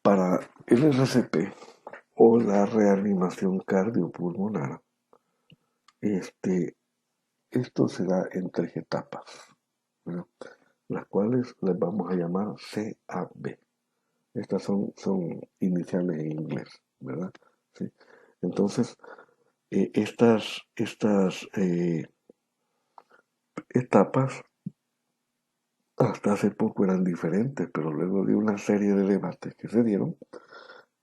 para el RCP o la reanimación cardiopulmonar, esto se da en tres etapas, ¿verdad? Las cuales les vamos a llamar CAB. Estas son iniciales en inglés, ¿verdad? ¿Sí? Entonces, estas etapas hasta hace poco eran diferentes, pero luego de una serie de debates que se dieron,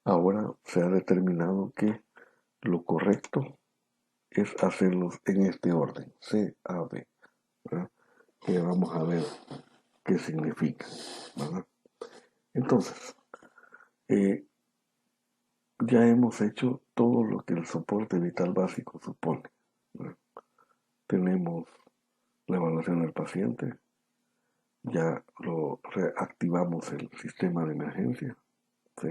ahora se ha determinado que lo correcto es hacerlos en este orden, CAB, ¿verdad? Que vamos a ver qué significa, ¿verdad? Entonces, eh, ya hemos hecho todo lo que el soporte vital básico supone, ¿verdad? Tenemos la evaluación del paciente, ya lo reactivamos el sistema de emergencia, ¿sí?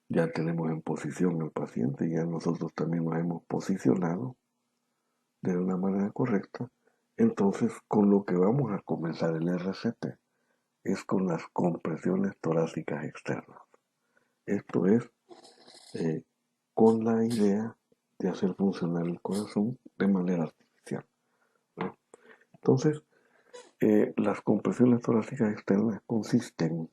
Ya tenemos en posición al paciente, ya nosotros también nos hemos posicionado de una manera correcta. Entonces, con lo que vamos a comenzar el RCP es con las compresiones torácicas externas. Esto es eh, con la idea de hacer funcionar el corazón de manera artificial, ¿no? Entonces, las compresiones torácicas externas consisten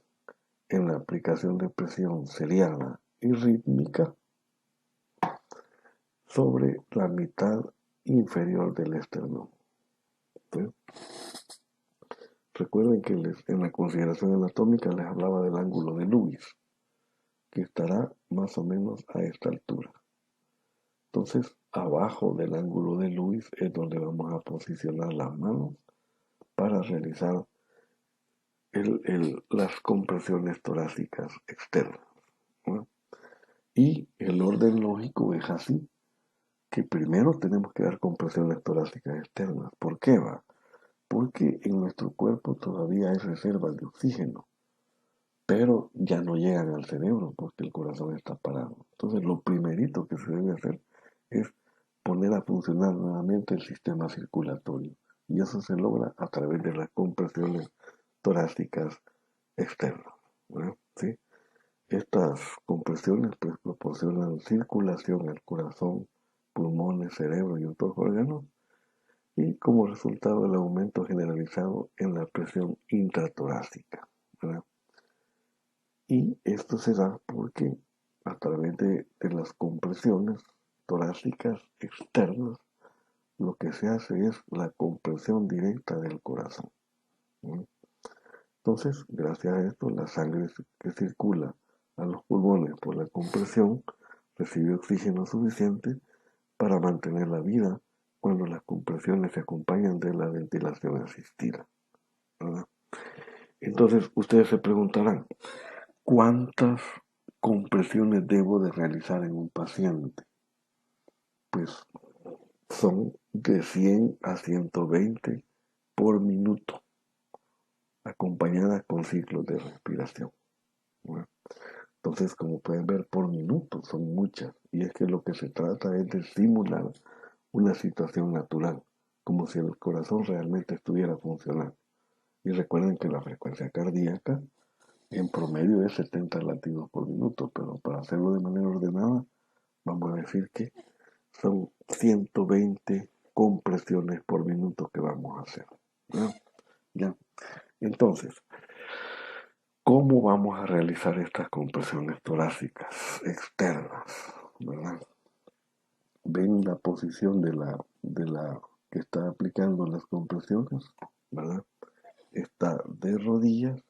en la aplicación de presión seriada y rítmica sobre la mitad inferior del esternón. ¿Sí? Recuerden que en la consideración anatómica les hablaba del ángulo de Lewis, que estará más o menos a esta altura. Entonces, abajo del ángulo de Lewis es donde vamos a posicionar las manos para realizar las compresiones torácicas externas, ¿no? Y el orden lógico es así, que primero tenemos que dar compresiones torácicas externas. ¿Por qué va? Porque en nuestro cuerpo todavía hay reservas de oxígeno, pero ya no llegan al cerebro porque el corazón está parado. Entonces, lo primerito que se debe hacer es poner a funcionar nuevamente el sistema circulatorio. Y eso se logra a través de las compresiones torácicas externas, ¿no? ¿Sí? Estas compresiones pues, proporcionan circulación al corazón, pulmones, cerebro y otros órganos, y como resultado el aumento generalizado en la presión intratorácica, ¿verdad? Y esto se da porque a través de las compresiones torácicas externas, lo que se hace es la compresión directa del corazón, ¿no? Entonces, gracias a esto, la sangre que circula a los pulmones por la compresión recibe oxígeno suficiente para mantener la vida cuando las compresiones se acompañan de la ventilación asistida, ¿verdad? Entonces, ustedes se preguntarán, ¿cuántas compresiones debo de realizar en un paciente? Pues son de 100 a 120 por minuto, acompañadas con ciclos de respiración, ¿verdad? Entonces, como pueden ver, por minuto son muchas. Y es que lo que se trata es de simular una situación natural, como si el corazón realmente estuviera funcionando. Y recuerden que la frecuencia cardíaca en promedio es 70 latidos por minuto, pero para hacerlo de manera ordenada, vamos a decir que son 120 compresiones por minuto que vamos a hacer, ¿no? ¿Ya? Entonces, ¿cómo vamos a realizar estas compresiones torácicas externas? ¿Verdad? Ven la posición de la que está aplicando las compresiones, ¿verdad? Está de rodillas,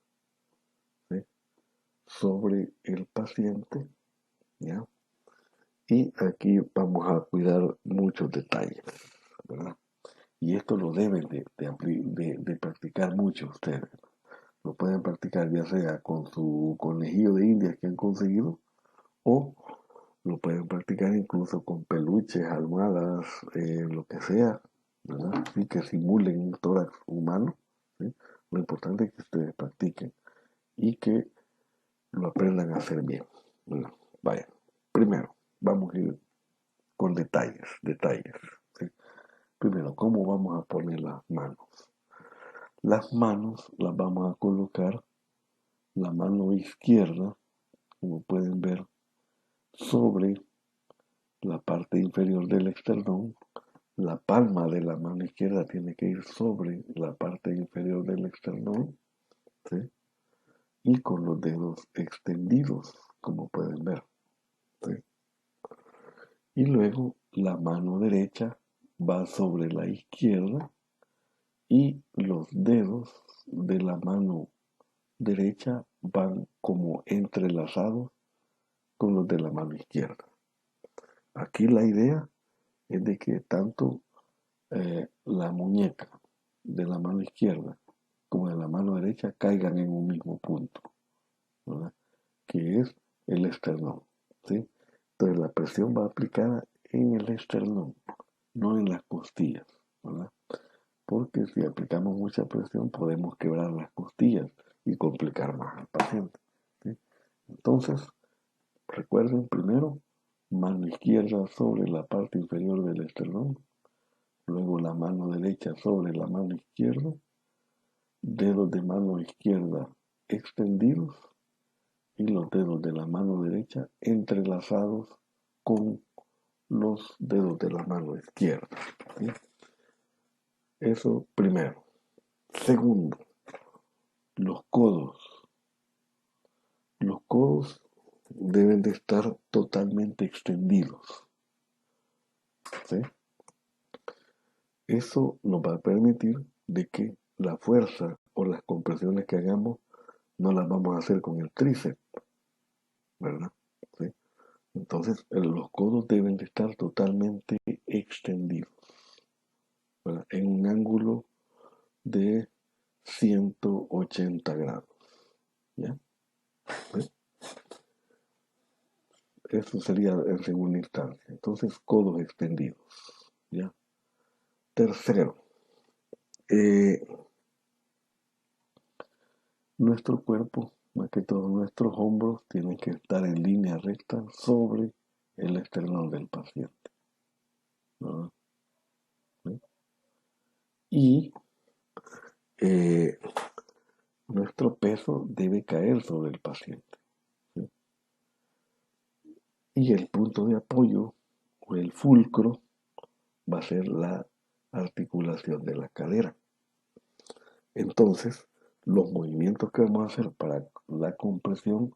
¿sí? sobre el paciente, ¿ya? Y aquí vamos a cuidar muchos detalles, ¿verdad? Y esto lo deben de practicar mucho ustedes. Lo pueden practicar ya sea con su conejillo de indias que han conseguido o lo pueden practicar incluso con peluches, almohadas, lo que sea, ¿verdad? Así que simulen un tórax humano, ¿sí? Lo importante es que ustedes practiquen y que lo aprendan a hacer bien. Bueno, vaya, primero, vamos a ir con detalles. ¿Sí? Primero, ¿cómo vamos a poner las manos? Las manos las vamos a colocar, la mano izquierda, como pueden ver, sobre la parte inferior del esternón. La palma de la mano izquierda tiene que ir sobre la parte inferior del esternón, ¿sí? Y con los dedos extendidos, como pueden ver, ¿sí? Y luego la mano derecha va sobre la izquierda y los dedos de la mano derecha van como entrelazados con los de la mano izquierda. Aquí la idea es de que tanto la muñeca de la mano izquierda como de la mano derecha caigan en un mismo punto, ¿verdad? Que es el esternón, ¿sí? Entonces la presión va aplicada en el esternón, no en las costillas, ¿verdad? Porque si aplicamos mucha presión podemos quebrar las costillas y complicar más al paciente, ¿sí? Entonces, recuerden primero, mano izquierda sobre la parte inferior del esternón, luego la mano derecha sobre la mano izquierda, dedos de mano izquierda extendidos y los dedos de la mano derecha entrelazados con los dedos de la mano izquierda, ¿sí? Eso primero. Segundo, los codos. Los codos deben de estar totalmente extendidos, ¿sí? Eso nos va a permitir de que la fuerza o las compresiones que hagamos no las vamos a hacer con el tríceps, ¿verdad? ¿Sí? Entonces, los codos deben de estar totalmente extendidos, ¿verdad? En un ángulo de 180 grados, ¿ya? ¿Sí? Eso sería en segunda instancia. Entonces, codos extendidos, ¿ya? Tercero, eh, nuestro cuerpo, más que todo nuestros hombros, tienen que estar en línea recta sobre el esternón del paciente, ¿no? ¿Sí? Y eh, nuestro peso debe caer sobre el paciente, ¿sí? Y el punto de apoyo o el fulcro va a ser la articulación de la cadera. Entonces, los movimientos que vamos a hacer para la compresión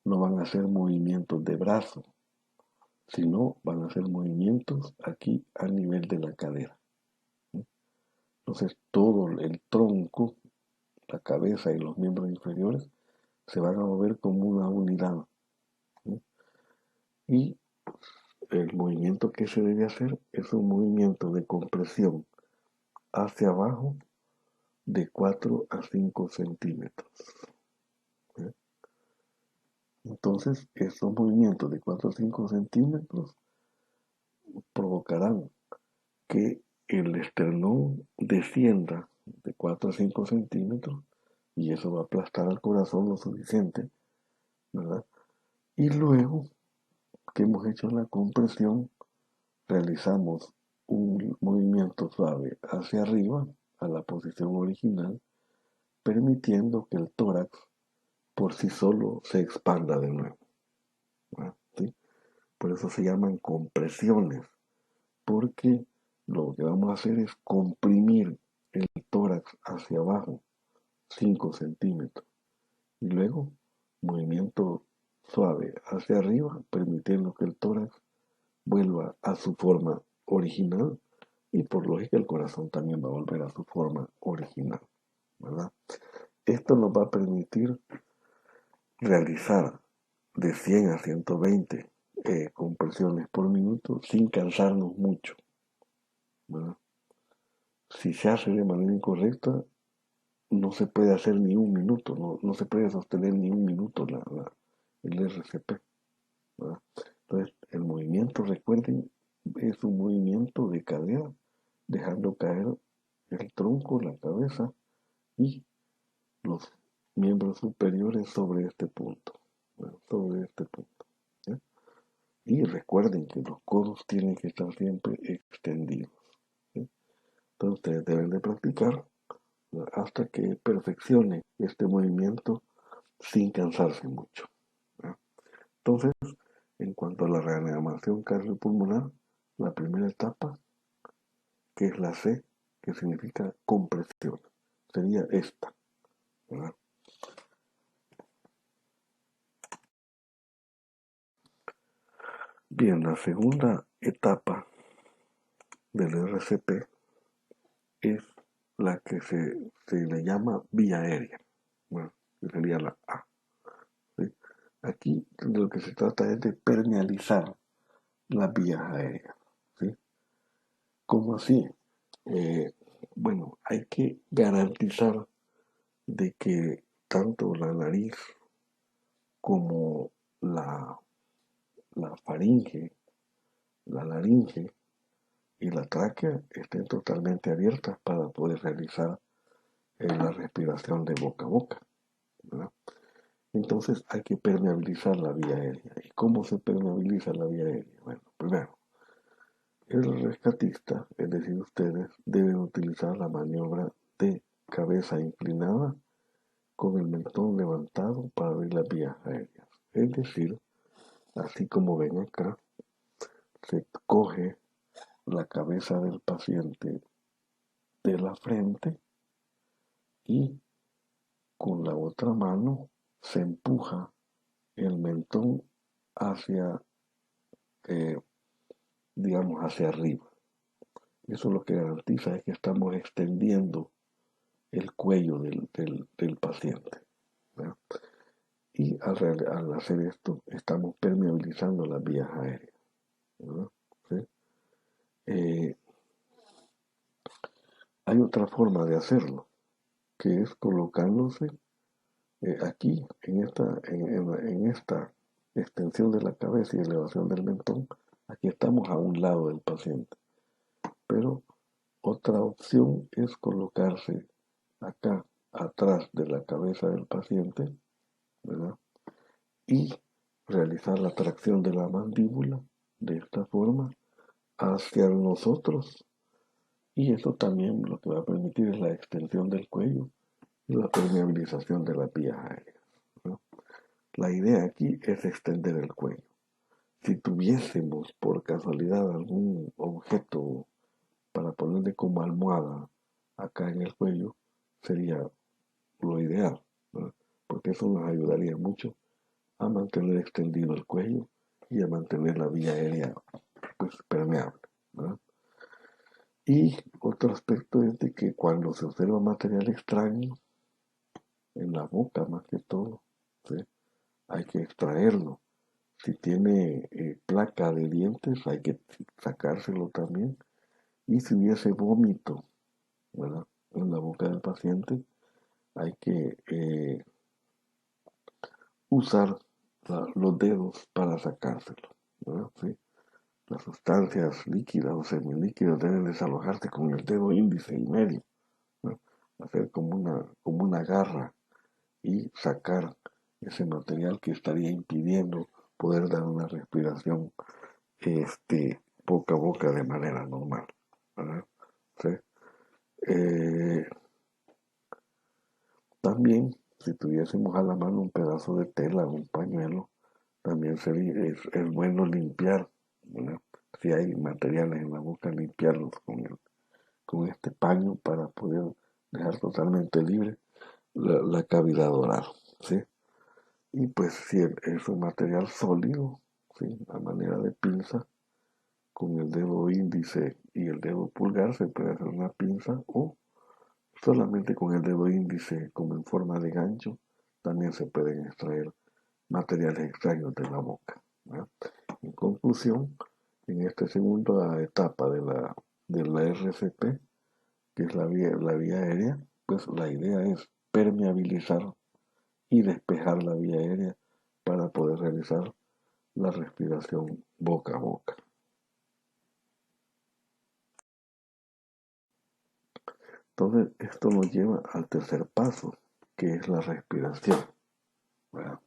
no van a ser movimientos de brazo, sino van a ser movimientos aquí a nivel de la cadera. Entonces, todo el tronco, la cabeza y los miembros inferiores se van a mover como una unidad, ¿sí? Y el movimiento que se debe hacer es un movimiento de compresión hacia abajo de 4 a 5 centímetros, ¿sí? Entonces, esos movimientos de 4 a 5 centímetros provocarán que el esternón descienda de 4 a 5 centímetros y eso va a aplastar al corazón lo suficiente, ¿verdad? Y luego que hemos hecho la compresión, realizamos un movimiento suave hacia arriba a la posición original, permitiendo que el tórax por sí solo se expanda de nuevo, ¿verdad? ¿Sí? Por eso se llaman compresiones, porque lo que vamos a hacer es comprimir el tórax hacia abajo 5 centímetros y luego movimiento suave hacia arriba, permitiendo que el tórax vuelva a su forma original y por lógica el corazón también va a volver a su forma original, ¿verdad? Esto nos va a permitir realizar de 100 a 120 compresiones por minuto sin cansarnos mucho, ¿verdad? Si se hace de manera incorrecta, no se puede hacer ni un minuto, no se puede sostener ni un minuto el RCP, ¿verdad? Entonces, el movimiento, recuerden, es un movimiento de cadera, dejando caer el tronco, la cabeza y los miembros superiores sobre este punto, ¿verdad? Sobre este punto. ¿Ya? Y recuerden que los codos tienen que estar siempre extendidos. ¿Sí? Entonces ustedes deben de practicar hasta que perfeccione este movimiento sin cansarse mucho. ¿Ya? Entonces, en cuanto a la reanimación cardiopulmonar, la primera etapa, que es la C, que significa compresión, sería esta, ¿verdad? Bien, la segunda etapa del RCP es la que se le llama vía aérea, bueno, que sería la A. ¿Sí? Aquí de lo que se trata es de permeabilizar las vías aéreas. ¿Sí? ¿Cómo así? Eh, bueno, hay que garantizar de que tanto la nariz como la, la faringe, la laringe y la tráquea estén totalmente abiertas para poder realizar la respiración de boca a boca, ¿verdad? Entonces hay que permeabilizar la vía aérea. ¿Y cómo se permeabiliza la vía aérea? Bueno, primero, el rescatista, es decir, ustedes, deben utilizar la maniobra de cabeza inclinada con el mentón levantado para abrir las vías aéreas. Es decir, así como ven acá, se coge la cabeza del paciente de la frente y con la otra mano se empuja el mentón hacia, eh, digamos, hacia arriba. Eso lo que garantiza es que estamos extendiendo el cuello del paciente, ¿verdad? Y al hacer esto, estamos permeabilizando las vías aéreas, ¿verdad? ¿Sí? Eh, Hay otra forma de hacerlo, que es colocándose aquí, en esta extensión de la cabeza y elevación del mentón. Aquí estamos a un lado del paciente. Pero otra opción es colocarse acá, atrás de la cabeza del paciente, ¿verdad? Y realizar la tracción de la mandíbula de esta forma hacia nosotros. Y eso también lo que va a permitir es la extensión del cuello y la permeabilización de las vías aéreas, ¿no? La idea aquí es extender el cuello. Si tuviésemos por casualidad algún objeto para ponerle como almohada acá en el cuello, sería lo ideal, ¿no? Porque eso nos ayudaría mucho a mantener extendido el cuello y a mantener la vía aérea pues permeable, ¿no? Y otro aspecto es de que cuando se observa material extraño en la boca más que todo, ¿sí? Hay que extraerlo. Si tiene placa de dientes, hay que sacárselo también. Y si hubiese vómito, ¿verdad?, en la boca del paciente, hay que usar los dedos para sacárselo, ¿verdad? ¿Sí? Las sustancias líquidas o semilíquidas deben desalojarse con el dedo índice y medio, ¿no? Hacer como una garra y sacar ese material que estaría impidiendo poder dar una respiración boca a boca de manera normal, ¿verdad? ¿Sí? Eh, También, si tuviésemos a la mano un pedazo de tela o un pañuelo, también es bueno limpiar, ¿verdad? Si hay materiales en la boca, limpiarlos con este paño para poder dejar totalmente libre la cavidad oral, ¿sí? Y pues si es un material sólido, ¿sí?, a manera de pinza, con el dedo índice y el dedo pulgar se puede hacer una pinza, o solamente con el dedo índice como en forma de gancho también se pueden extraer materiales extraños de la boca, ¿verdad? En conclusión, en esta segunda etapa de la RCP, que es la vía aérea, pues la idea es permeabilizar y despejar la vía aérea para poder realizar la respiración boca a boca. Entonces, esto nos lleva al tercer paso, que es la respiración, ¿verdad?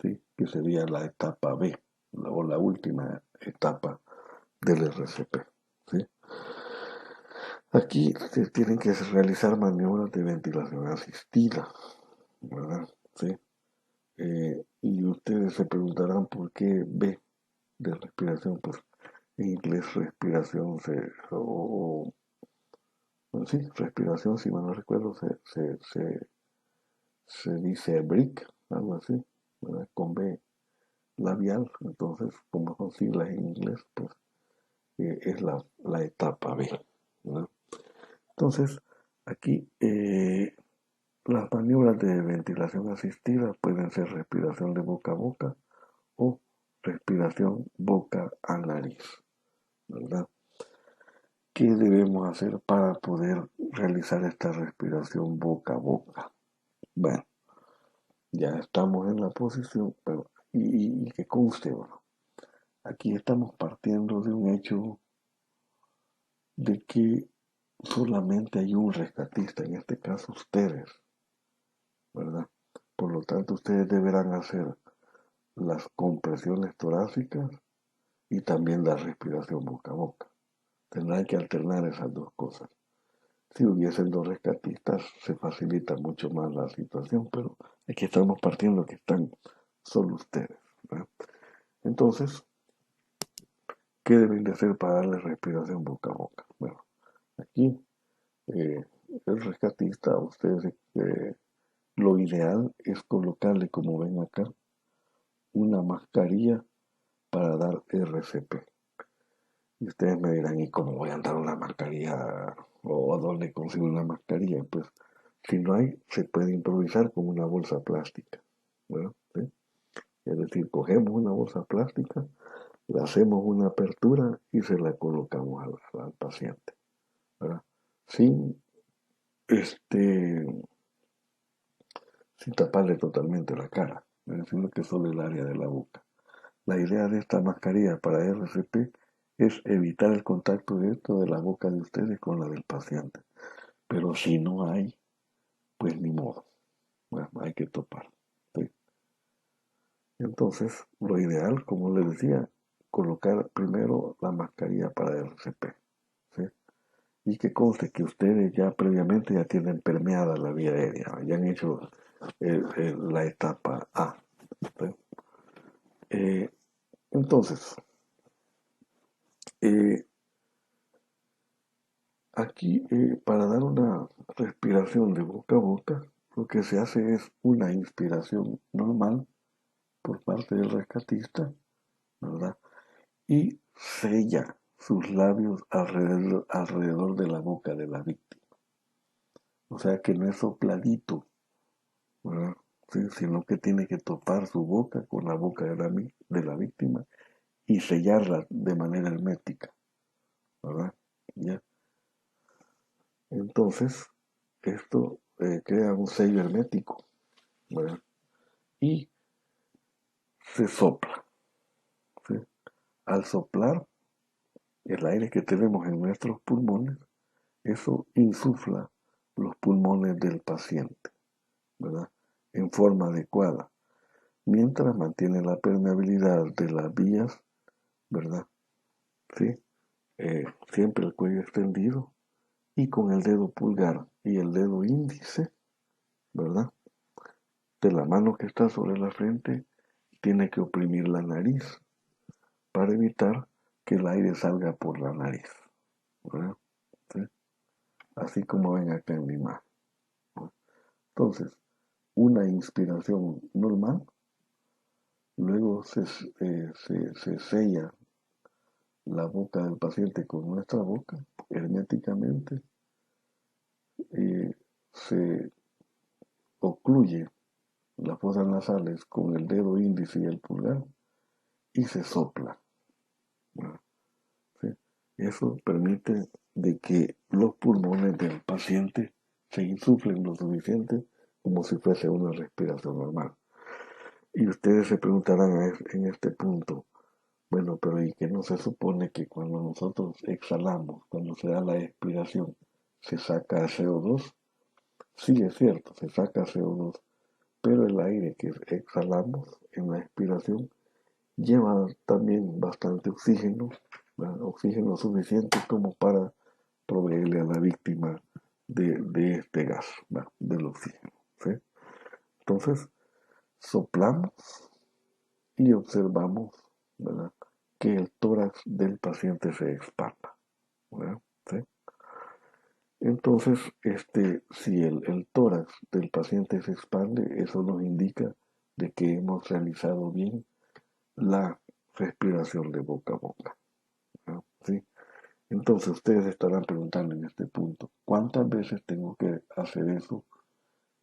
¿Sí? Que sería la etapa B, o la última etapa del RCP. ¿Sí? Aquí se tienen que realizar maniobras de ventilación asistida, ¿verdad? ¿Sí? Y ustedes se preguntarán por qué B de respiración, pues en inglés respiración sí, respiración, si mal no recuerdo, se dice brick, algo así, ¿verdad? Con B labial, entonces como son siglas en inglés, pues es la etapa B, ¿verdad? Entonces, aquí las maniobras de ventilación asistida pueden ser respiración de boca a boca o respiración boca a nariz, ¿verdad? ¿Qué debemos hacer para poder realizar esta respiración boca a boca? Bueno, ya estamos en la posición, pero y que conste, bueno, aquí estamos partiendo de un hecho de que solamente hay un rescatista, en este caso ustedes, ¿verdad? Por lo tanto, ustedes deberán hacer las compresiones torácicas y también la respiración boca a boca. Tendrán que alternar esas dos cosas. Si hubiesen dos rescatistas, se facilita mucho más la situación, pero aquí estamos partiendo que están solo ustedes, ¿verdad? Entonces, ¿qué deben de hacer para darle respiración boca a boca? Bueno, aquí eh, el rescatista, a ustedes lo ideal es colocarle, como ven acá, una mascarilla para dar RCP. Y ustedes me dirán, ¿y cómo voy a andar una mascarilla? ¿O a dónde consigo una mascarilla? Pues si no hay, se puede improvisar con una bolsa plástica, ¿verdad? ¿Sí? Es decir, cogemos una bolsa plástica, le hacemos una apertura y se la colocamos al paciente, ¿verdad? Sin, este, sin taparle totalmente la cara, sino que solo el área de la boca. La idea de esta mascarilla para RCP es evitar el contacto directo de la boca de ustedes con la del paciente. Pero si no hay, pues ni modo. Bueno, hay que topar. ¿Sí? Entonces, lo ideal, como les decía, colocar primero la mascarilla para RCP. ¿Sí? Y que conste que ustedes ya previamente ya tienen permeada la vía aérea, ya han hecho la etapa A. ¿Sí? Eh, entonces, eh, aquí, para dar una respiración de boca a boca, lo que se hace es una inspiración normal por parte del rescatista, ¿verdad? Y sella sus labios alrededor de la boca de la víctima. O sea que no es sopladito, ¿verdad? Sí, sino que tiene que topar su boca con la boca de la víctima y sellarla de manera hermética, ¿verdad? ¿Ya? Entonces, esto crea un sello hermético, ¿verdad? Y se sopla, ¿sí? Al soplar, el aire que tenemos en nuestros pulmones, eso insufla los pulmones del paciente, ¿verdad? En forma adecuada, mientras mantiene la permeabilidad de las vías, ¿verdad? ¿Sí? Siempre el cuello extendido y con el dedo pulgar y el dedo índice, ¿verdad? De la mano que está sobre la frente, tiene que oprimir la nariz para evitar que el aire salga por la nariz, ¿verdad? ¿Sí? Así como ven acá en la imagen, ¿no? Entonces, una inspiración normal, luego se sella la boca del paciente con nuestra boca herméticamente, y se ocluye las fosas nasales con el dedo índice y el pulgar y se sopla. ¿No? ¿Sí? Eso permite de que los pulmones del paciente se insuflen lo suficiente como si fuese una respiración normal. Y ustedes se preguntarán en este punto, bueno, pero ¿y qué no se supone que cuando nosotros exhalamos, cuando se da la expiración, se saca CO2? Sí, es cierto, se saca CO2, pero el aire que exhalamos en la expiración lleva también bastante oxígeno, ¿verdad? Oxígeno suficiente como para proveerle a la víctima de este gas, ¿verdad? Del oxígeno. ¿Sí? Entonces, soplamos y observamos, ¿verdad? Que el tórax del paciente se expanda. ¿Verdad? ¿Sí? Entonces, si el tórax del paciente se expande, eso nos indica de que hemos realizado bien la respiración de boca a boca. ¿No? ¿Sí? Entonces ustedes estarán preguntando en este punto, ¿cuántas veces tengo que hacer eso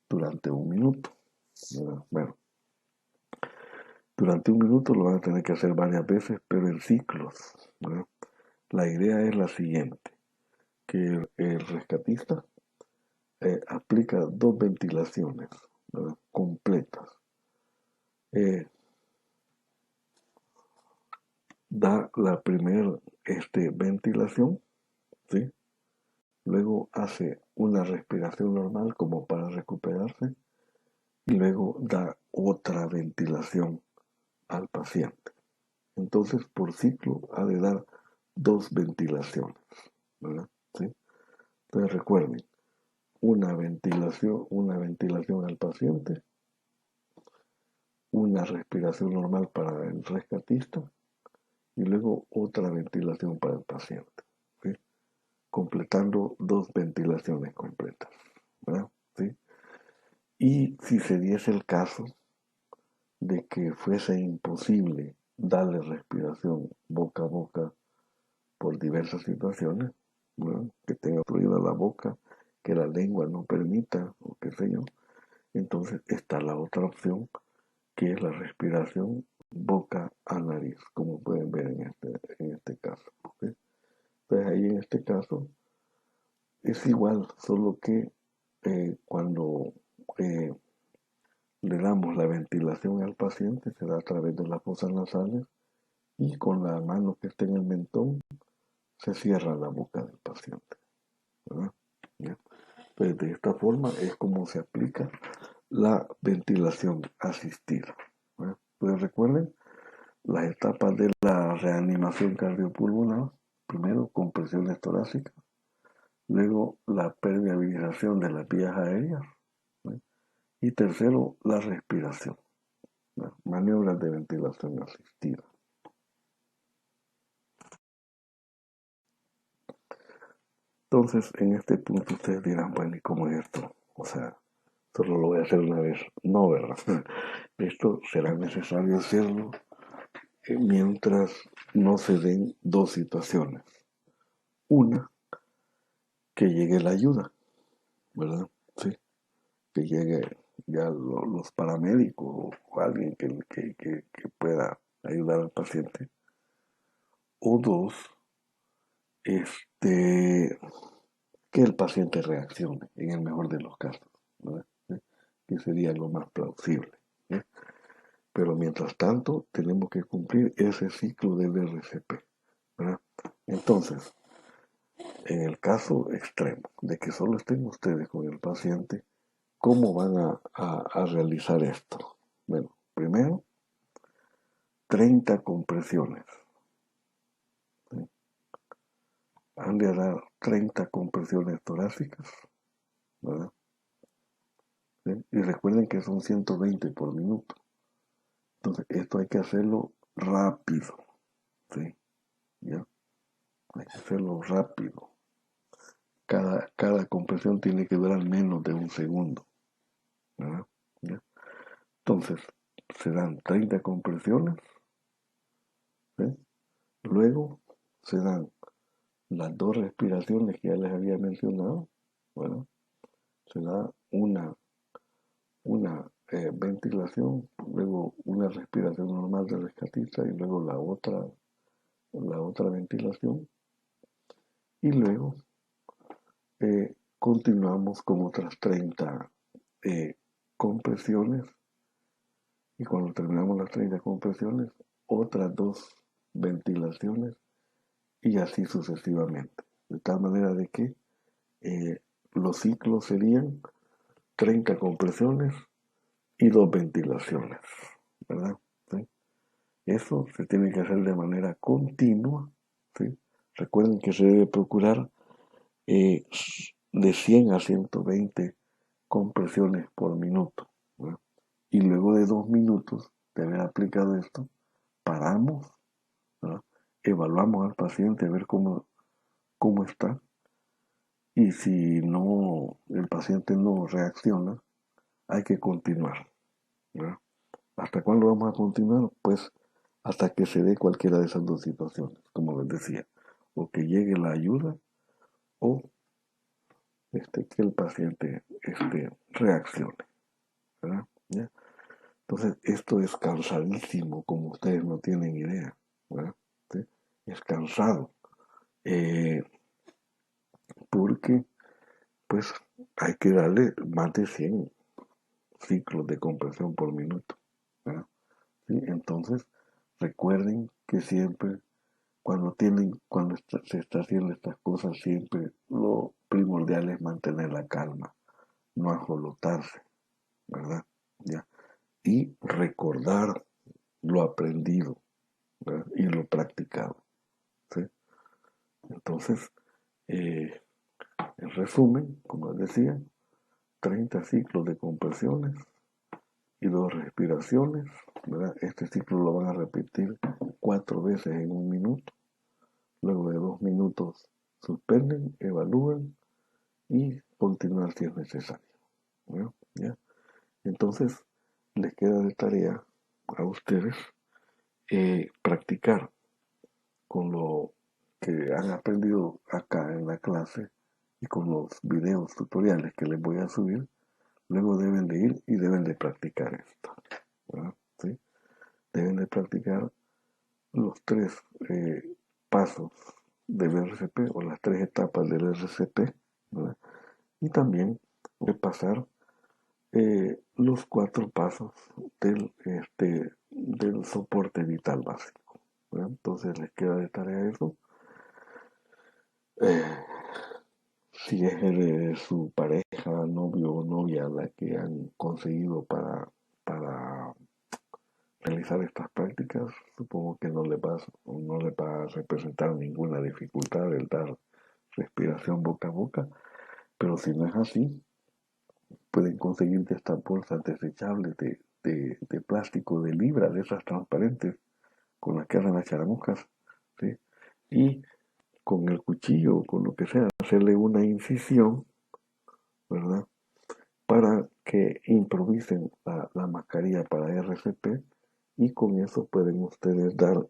durante un minuto? ¿Verdad? Bueno, durante un minuto lo van a tener que hacer varias veces, pero en ciclos. ¿Verdad? La idea es la siguiente, que el rescatista aplica dos ventilaciones, ¿verdad? Completas. Eh, Da la primera ventilación, ¿sí? Luego hace una respiración normal como para recuperarse y luego da otra ventilación al paciente. Entonces, por ciclo ha de dar dos ventilaciones, ¿verdad? ¿Sí? Entonces recuerden, una ventilación al paciente, una respiración normal para el rescatista y luego otra ventilación para el paciente, ¿sí? Completando dos ventilaciones completas, ¿verdad? ¿Sí? Y si se diese el caso de que fuese imposible darle respiración boca a boca por diversas situaciones, ¿no? Que tenga obstruida la boca, que la lengua no permita, o qué sé yo, entonces está la otra opción, que es la respiración boca a nariz, como pueden ver en este caso. ¿Okay? Entonces ahí en este caso es igual, solo que cuando eh, le damos la ventilación al paciente, se da a través de las fosas nasales y con la mano que esté en el mentón se cierra la boca del paciente. ¿Verdad? ¿Ya? Pues de esta forma es como se aplica la ventilación asistida. ¿Verdad? Pues recuerden las etapas de la reanimación cardiopulmonar. Primero, compresiones torácicas. Luego, la permeabilización de las vías aéreas. ¿Verdad? Y tercero, la respiración. ¿Verdad? Maniobras de ventilación asistida. Entonces, en este punto ustedes dirán, bueno, ¿y cómo es esto? O sea, solo lo voy a hacer una vez. No, ¿verdad? Esto será necesario hacerlo mientras no se den dos situaciones. Una, que llegue la ayuda, ¿verdad? Sí, que llegue ya los paramédicos o alguien que pueda ayudar al paciente. O dos, que el paciente reaccione, en el mejor de los casos, ¿verdad? ¿Sí? Que sería lo más plausible. ¿Sí? Pero mientras tanto, tenemos que cumplir ese ciclo del RCP, ¿verdad? Entonces, en el caso extremo de que solo estén ustedes con el paciente, ¿cómo van a realizar esto? Bueno, primero, 30 compresiones. ¿Sí? Han de dar 30 compresiones torácicas, ¿verdad? ¿Sí? Y recuerden que son 120 por minuto. Entonces, esto hay que hacerlo rápido, ¿sí? ¿Ya? Hay que hacerlo rápido. Cada compresión tiene que durar menos de un segundo, ¿verdad? ¿Ya? Entonces, se dan 30 compresiones, ¿sí? Luego se dan las dos respiraciones que ya les había mencionado, bueno, se da una ventilación, luego una respiración normal de rescatista y luego la otra ventilación y luego continuamos con otras 30 compresiones y cuando terminamos las 30 compresiones, otras 2 ventilaciones y así sucesivamente. De tal manera de que los ciclos serían 30 compresiones y 2 ventilaciones, ¿verdad? ¿Sí? Eso se tiene que hacer de manera continua, ¿sí? Recuerden que se debe procurar de 100 a 120 compresiones por minuto, ¿verdad? Y luego de 2 minutos de haber aplicado esto, paramos, ¿verdad? Evaluamos al paciente a ver cómo está y si no, el paciente no reacciona, hay que continuar, ¿verdad? ¿Hasta cuándo vamos a continuar? Pues hasta que se dé cualquiera de esas dos situaciones, como les decía, o que llegue la ayuda o que el paciente reaccione, ¿verdad? ¿Ya? Entonces, esto es cansadísimo, como ustedes no tienen idea, ¿verdad? ¿Sí? Es cansado, eh, porque pues hay que darle más de 100 ciclos de compresión por minuto, ¿verdad? ¿Sí? Entonces, recuerden que siempre se está haciendo estas cosas, siempre lo primordial es mantener la calma, no ajolotarse, ¿verdad? ¿Ya? Y recordar lo aprendido, ¿verdad? Y lo practicado, ¿sí? Entonces, eh, en resumen, como les decía, 30 ciclos de compresiones y 2 respiraciones, ¿verdad? Este ciclo lo van a repetir 4 veces en 1 minuto. Luego de 2 minutos suspenden, evalúan y continúan si es necesario, ¿no? ¿Ya? Entonces, les queda de tarea a ustedes practicar con lo que han aprendido acá en la clase y con los videos tutoriales que les voy a subir. Luego deben de ir y deben de practicar esto, ¿verdad? ¿Sí? Deben de practicar los 3 pasos del RCP o las 3 etapas del RCP, ¿verdad? Y también repasar los 4 pasos del soporte vital básico, ¿verdad? Entonces les queda de tarea eso. Eh, si es su pareja, novio o novia la que han conseguido para realizar estas prácticas, supongo que no le va a representar ninguna dificultad el dar respiración boca a boca, pero si no es así, pueden conseguir de estas bolsas desechables de plástico de libra, de esas transparentes, con las que hacen las charamuscas, ¿sí? Y con el cuchillo o con lo que sea, hacerle una incisión, ¿verdad? Para que improvisen la mascarilla para RCP y con eso pueden ustedes dar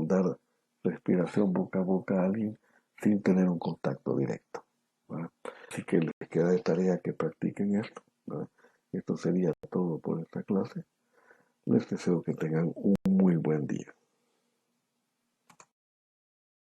dar respiración boca a boca a alguien sin tener un contacto directo, ¿verdad? Así que les queda de tarea que practiquen esto, ¿verdad? Esto sería todo por esta clase. Les deseo que tengan un muy buen día.